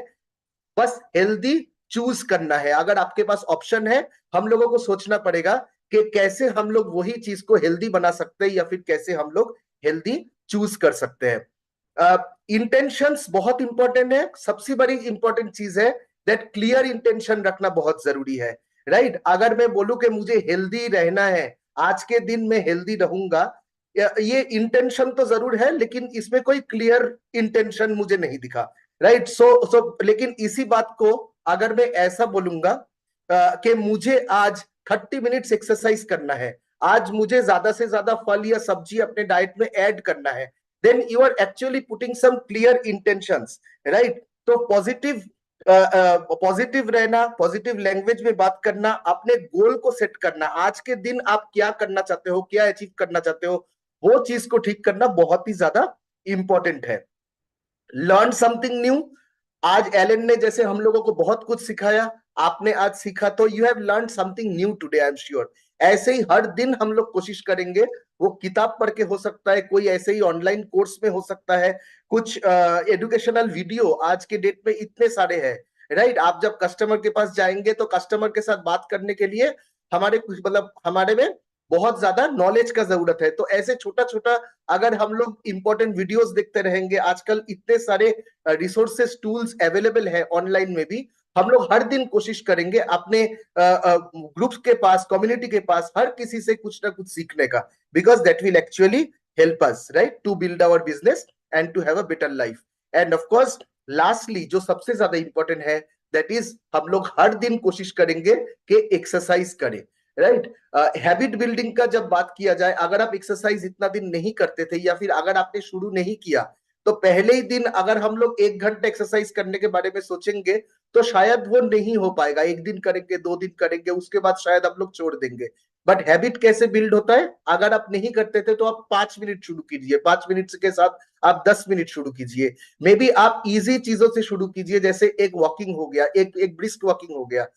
बस हेल्दी चूज करना है. अगर आपके पास ऑप्शन है, हम लोगों को सोचना पड़ेगा कि कैसे हम लोग वही चीज को हेल्दी बना सकते हैं, या फिर कैसे हम लोग हेल्दी चूज कर सकते हैं. इंटेंशंस बहुत इंपॉर्टेंट है. सबसे बड़ी इंपॉर्टेंट चीज है दैट क्लियर इंटेंशन रखना बहुत जरूरी है. राइट. अगर मैं बोलूं कि मुझे हेल्दी रहना है, आज के दिन में हेल्दी रहूंगा, ये इंटेंशन तो जरूर है, लेकिन इसमें कोई क्लियर इंटेंशन मुझे नहीं दिखा. राइट. सो लेकिन इसी बात को अगर मैं ऐसा बोलूंगा कि मुझे आज 30 मिनट्स एक्सरसाइज करना है, आज मुझे ज्यादा से ज्यादा फल या सब्जी अपने डाइट में ऐड करना है, then you are actually putting some clear intentions. Right. तो पॉजिटिव रहना, पॉजिटिव लैंग्वेज में बात करना, अपने गोल को सेट करना, आज के दिन आप क्या करना चाहते हो, क्या अचीव करना चाहते हो, वो चीज को ठीक करना बहुत ही ज्यादा इंपॉर्टेंट है. Learn something new. आज एलन ने जैसे हम लोगों को बहुत कुछ सिखाया, आपने आज सीखा, तो you have learn something new today, I am sure. ऐसे ही हर दिन हम लोग कोशिश करेंगे, वो किताब पढ़ के हो सकता है, कोई ऐसे ही ऑनलाइन कोर्स में हो सकता है, कुछ एजुकेशनल वीडियो आज के डेट में इतने सारे हैं. राइट. आप जब कस्टमर के पास जाएंगे तो कस्टमर के साथ बात करने के लिए हमारे कुछ मतलब हमारे में बहुत ज्यादा नॉलेज का जरूरत है. तो ऐसे छोटा छोटा अगर हम लोग इंपॉर्टेंट वीडियोस देखते रहेंगे, आजकल इतने सारे रिसोर्सेस, टूल्स अवेलेबल है ऑनलाइन में भी, हम लोग हर दिन कोशिश करेंगे अपने ग्रुप्स के पास, कम्युनिटी के पास, हर किसी से कुछ ना कुछ सीखने का, because that will actually help us, right, to build our business and to have a better life. And of course lastly जो सबसे ज्यादा इंपॉर्टेंट है, दैट इज हम लोग हर दिन कोशिश करेंगे कि एक्सरसाइज करें, राइट। हैबिट बिल्डिंग का जब बात किया जाए, अगर आप एक्सरसाइज इतना दिन नहीं करते थे या फिर अगर आपने शुरू नहीं किया, तो पहले ही दिन अगर हम लोग 1 घंटा एक्सरसाइज करने के बारे में सोचेंगे तो शायद वो नहीं हो पाएगा। 1 दिन करेंगे, 2 दिन करेंगे, उसके बाद शायद आप लोग छोड़ देंगे। बट हैबिट कैसे बिल्ड होता है? अगर आप नहीं करते थे तो आप 5 मिनट शुरू कीजिए, 5 मिनट के साथ आप 10 मिनट शुरू कीजिए। मे बी आप इजी चीजों से शुरू कीजिए, जैसे एक वॉकिंग हो गया, एक ब्रिस्क वॉकिंग हो गया,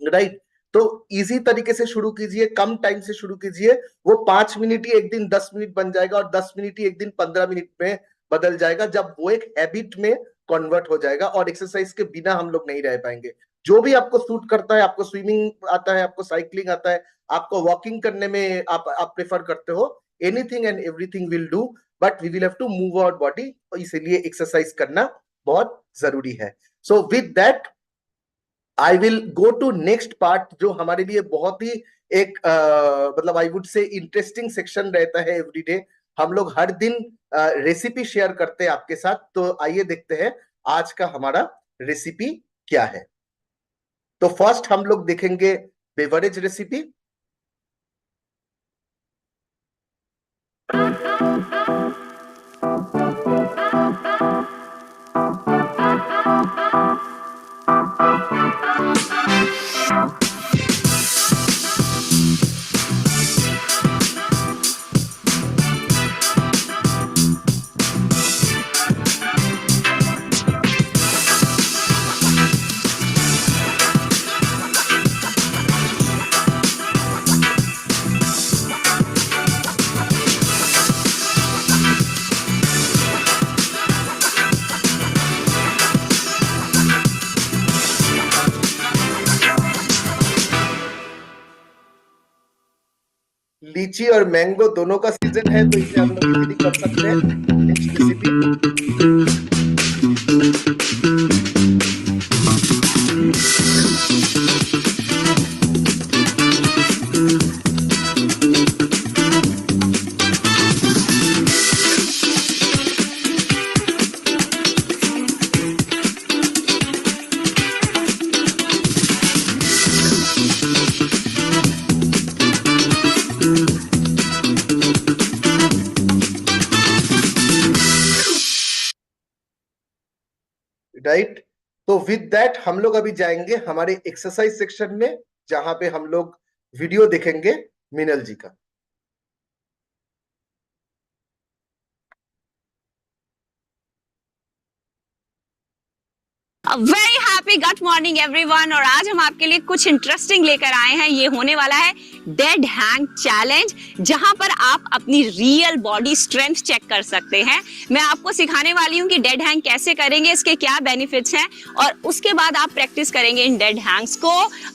राइट। तो इजी तरीके से शुरू कीजिए, कम टाइम से शुरू कीजिए। वो 5 मिनट ही एक दिन 10 मिनट बन जाएगा और 10 मिनट ही एक दिन 15 मिनट में बदल जाएगा, जब वो एक हैबिट में कन्वर्ट हो जाएगा और एक्सरसाइज के बिना हम लोग नहीं रह पाएंगे। जो भी आपको सूट करता है, आपको स्विमिंग आता है, आपको साइकिलिंग आता है, आपको वॉकिंग करने में आप प्रेफर करते हो, anything and everything will do, but we will have to move our body, इसलिए एक्सरसाइज करना बहुत जरूरी है। So with that I will go to next part, जो हमारे लिए बहुत ही एक मतलब I would say interesting section रहता है एवरीडे। हम लोग हर दिन रेसिपी शेयर करते हैं आपके साथ, तो आइए देखते हैं आज का हमारा रेसिपी क्या है। तो फर्स्ट हम लोग देखेंगे बेवरेज रेसिपी। लीची और मैंगो दोनों का सीजन है, तो इसे हम लोग इजीली कर सकते हैं। Next recipe, right. तो विद दैट हम लोग अभी जाएंगे हमारे एक्सरसाइज सेक्शन में, जहां पे हम लोग वीडियो देखेंगे मिनल जी का। Very happy good morning everyone. और आज हम आपके लिए कुछ इंटरेस्टिंग लेकर आए हैं। ये होने वाला है डेड हैंग चैलेंज, जहां पर आप अपनी रियल बॉडी स्ट्रेंथ चेक कर सकते हैं। मैं आपको सिखाने वाली हूं कि डेड हैंग कैसे करेंगे, इसके क्या बेनिफिट्स हैं, और उसके बाद आप प्रैक्टिस करेंगे इन डेड हैंग्स को।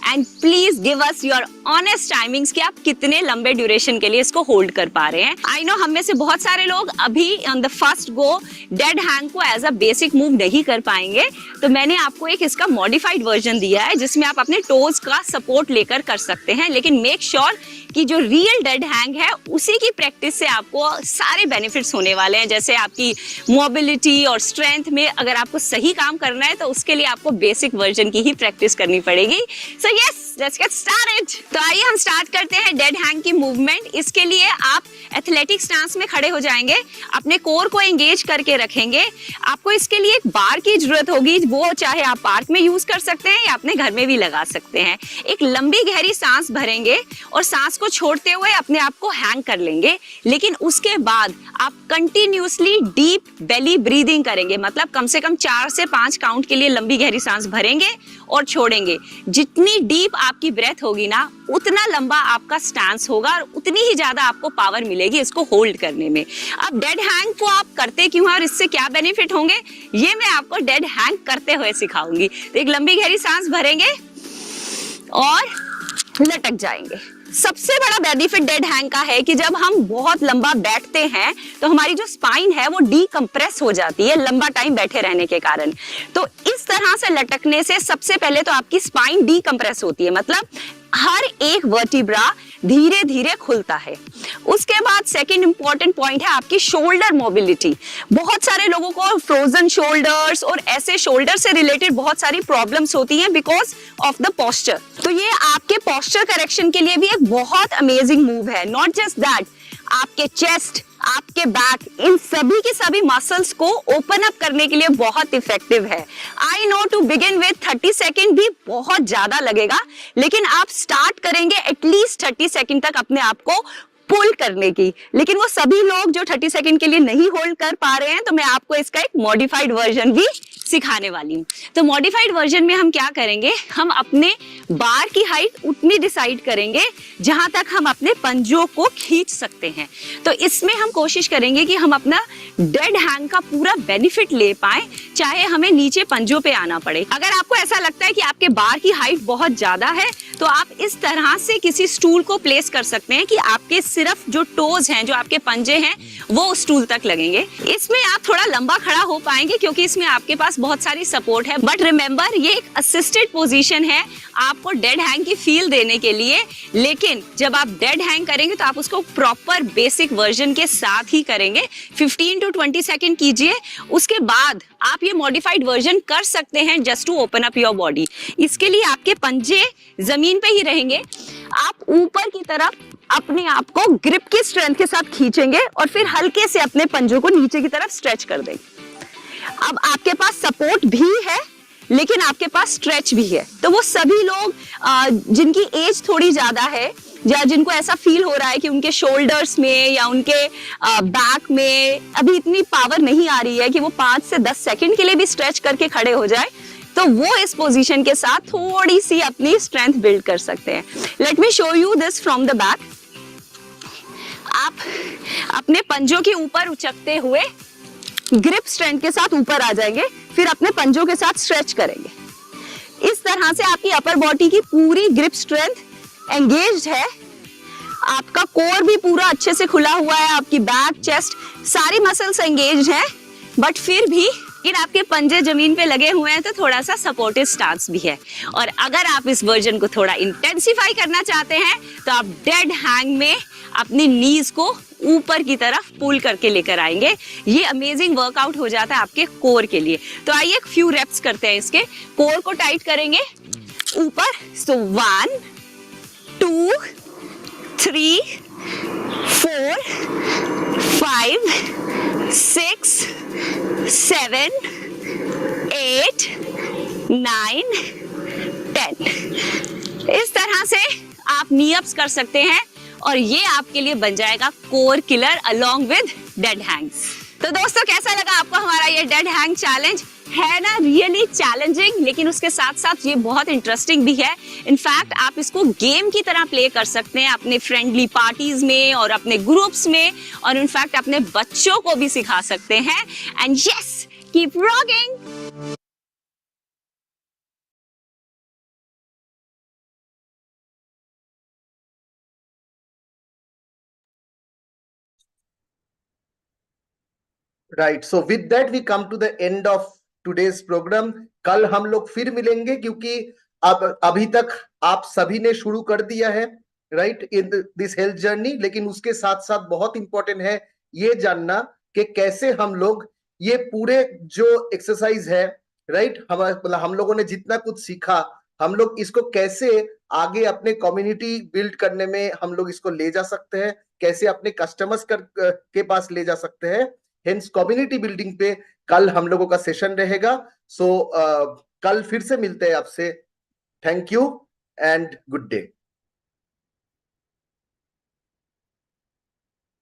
And please give us your honest timings कि आप कितने लंबे ड्यूरेशन के लिए इसको होल्ड कर पा रहे हैं। आई नो हम में से बहुत सारे लोग अभी on the first go dead hang को एज अ बेसिक मूव नहीं कर पाएंगे, तो मैंने आपको एक इसका मॉडिफाइड वर्जन दिया है जिसमें आप अपने टोज का सपोर्ट लेकर कर सकते हैं। लेकिन मेक श्योर कि जो रियल डेड हैंग है उसी की प्रैक्टिस से आपको सारे बेनिफिट्स होने वाले हैं, जैसे आपकी मोबिलिटी और स्ट्रेंथ में अगर आपको सही काम करना है तो उसके लिए आपको बेसिक वर्जन की ही प्रैक्टिस करनी पड़ेगी। So yes, let's get started. तो आइए हम स्टार्ट करते हैं डेड हैंग की मूवमेंट। इसके लिए आप एथलेटिक स्टांस में खड़े हो जाएंगे, अपने कोर को एंगेज करके रखेंगे। आपको इसके लिए एक बार की जरूरत होगी, वो चाहे आप पार्क में यूज कर सकते हैं या अपने घर में भी लगा सकते हैं। एक लंबी गहरी सांस भरेंगे और सांस को छोड़ते हुए अपने आप को हैंग कर लेंगे। लेकिन उसके बाद आप कंटिन्यूसली डीप बेली ब्रीदिंग करेंगे, मतलब कम से कम 4 से 5 काउंट के लिए लंबी गहरी सांस भरेंगे और छोड़ेंगे। जितनी डीप आपकी ब्रेथ होगी ना, उतना लंबा आपका स्टांस होगा और उतनी ही ज्यादा आपको पावर मिलेगी इसको होल्ड करने में। अब डेड हैंग को आप करते क्यों हैं और इससे क्या बेनिफिट होंगे, ये मैं आपको डेड हैंग करते हुए सिखाऊंगी। तो एक लंबी गहरी सांस भरेंगे और लटक जाएंगे। सबसे बड़ा बेनिफिट डेड हैंग का है कि जब हम बहुत लंबा बैठते हैं तो हमारी जो स्पाइन है वो डीकंप्रेस हो जाती है लंबा टाइम बैठे रहने के कारण। तो इस तरह से लटकने से सबसे पहले तो आपकी स्पाइन डीकंप्रेस होती है, मतलब हर एक वर्टिब्रा धीरे धीरे खुलता है। उसके बाद सेकंड इंपॉर्टेंट पॉइंट है आपकी शोल्डर मोबिलिटी। बहुत सारे लोगों को फ्रोजन शोल्डर्स और ऐसे शोल्डर से रिलेटेड बहुत सारी प्रॉब्लम्स होती हैं बिकॉज ऑफ द पोस्चर। तो ये आपके पोस्चर करेक्शन के लिए भी एक बहुत अमेजिंग मूव है। नॉट जस्ट दैट, आपके चेस्ट, आपके बैक, इन सभी के सभी मसल्स को ओपन अप करने के लिए बहुत इफेक्टिव है। I know to begin with 30 second भी बहुत ज्यादा लगेगा, लेकिन आप स्टार्ट करेंगे एटलीस्ट 30 सेकेंड तक अपने आप को पुल करने की। लेकिन वो सभी लोग जो 30 सेकेंड के लिए नहीं होल्ड कर पा रहे हैं, तो मैं आपको इसका एक मॉडिफाइड वर्जन भी सिखाने वाली हूँ। तो मॉडिफाइड वर्जन में हम क्या करेंगे, हम अपने बार की हाइट उतनी डिसाइड करेंगे जहां तक हम अपने पंजों को खींच सकते हैं। तो इसमें हम कोशिश करेंगे कि हम अपना डेड हैंग का पूरा बेनिफिट ले पाए, चाहे हमें नीचे पंजों पे आना पड़े। अगर आपको ऐसा लगता है कि आपके बार की हाइट बहुत ज्यादा है, तो आप इस तरह से किसी स्टूल को प्लेस कर सकते हैं कि आपके सिर्फ जो टोज हैं, जो आपके पंजे हैं, वो स्टूल तक लगेंगे। इसमें आप थोड़ा लंबा खड़ा हो पाएंगे क्योंकि इसमें आपके पास बहुत सारी सपोर्ट है। बट रिमेंबर, ये एक असिस्टेड पोजीशन है आपको डेड हैंग की फील देने के लिए। लेकिन जब आप डेड हैंग करेंगे तो आप उसको प्रॉपर बेसिक वर्जन के साथ ही करेंगे। 15 to 20 सेकेंड कीजिए, उसके बाद आप ये मॉडिफाइड वर्जन कर सकते हैं just to open up your body. इसके लिए आपके पंजे जमीन पे ही रहेंगे, आप ऊपर की तरफ अपने आप को ग्रिप की स्ट्रेंथ के साथ खींचेंगे और फिर हल्के से अपने पंजों को नीचे की तरफ स्ट्रेच कर देंगे। अब आपके पास सपोर्ट भी है लेकिन आपके पास स्ट्रेच भी है। तो वो सभी लोग जिनकी एज थोड़ी ज्यादा है या जिनको ऐसा फील हो रहा है कि उनके शोल्डर्स में या उनके बैक में अभी इतनी पावर नहीं आ रही है कि वो 5 से 10 सेकंड के लिए भी स्ट्रेच करके खड़े हो जाए, तो वो इस पोजीशन के साथ थोड़ी सी अपनी स्ट्रेंथ बिल्ड कर सकते हैं। Let me show you this from the back. आप अपने पंजों के ऊपर उचकते हुए ग्रिप स्ट्रेंथ के साथ ऊपर आ जाएंगे, फिर अपने पंजों के साथ स्ट्रेच करेंगे। इस तरह से आपकी अपर बॉडी की पूरी ग्रिप स्ट्रेंथ एंगेज्ड है, आपका कोर भी पूरा अच्छे से खुला हुआ है, आपकी बैक, चेस्ट, सारी मसल्स एंगेज्ड हैं, बट फिर भी आपके पंजे जमीन पे लगे हुए हैं तो थोड़ा सा सपोर्टिव स्टांस भी है। और अगर आप इस वर्जन को थोड़ा इंटेंसिफाई करना चाहते हैं तो आप डेड हैंग में अपनी नीज को ऊपर की तरफ पुल करके लेकर आएंगे। ये अमेजिंग वर्कआउट हो जाता है आपके कोर के लिए। तो आइए एक फ्यू रेप्स करते हैं इसके। कोर को टाइट करेंगे ऊपर। सो 1 2 3 4 5 6 7 8 9 10। इस तरह से आप नी अप्स कर सकते हैं और ये आपके लिए बन जाएगा core killer along with dead Hanks. तो दोस्तों, कैसा लगा आपको हमारा ये डेड हैंग चैलेंज? है ना रियली चैलेंजिंग, लेकिन उसके साथ साथ ये बहुत इंटरेस्टिंग भी है। इनफैक्ट आप इसको गेम की तरह प्ले कर सकते हैं अपने फ्रेंडली पार्टीज में और अपने ग्रुप्स में, और इनफैक्ट अपने बच्चों को भी सिखा सकते हैं। And yes, keep rocking. Right, so with that we come to the end of today's programme. कल हम लोग फिर मिलेंगे क्योंकि अब अभी तक आप सभी ने शुरू कर दिया है right in this health journey, लेकिन उसके साथ साथ बहुत इंपॉर्टेंट है ये जानना कि कैसे हम लोग ये पूरे जो एक्सरसाइज है राइट, हम लोगों ने जितना कुछ सीखा, हम लोग इसको कैसे आगे अपने कम्युनिटी बिल्ड करने में हम लोग इसको ले जा सकते हैं, कैसे अपने कस्टमर्स के पास ले जा सकते हैं। हेंस कम्युनिटी बिल्डिंग पे कल हम लोगों का सेशन रहेगा। सो कल फिर से मिलते हैं आपसे। Thank you and good day.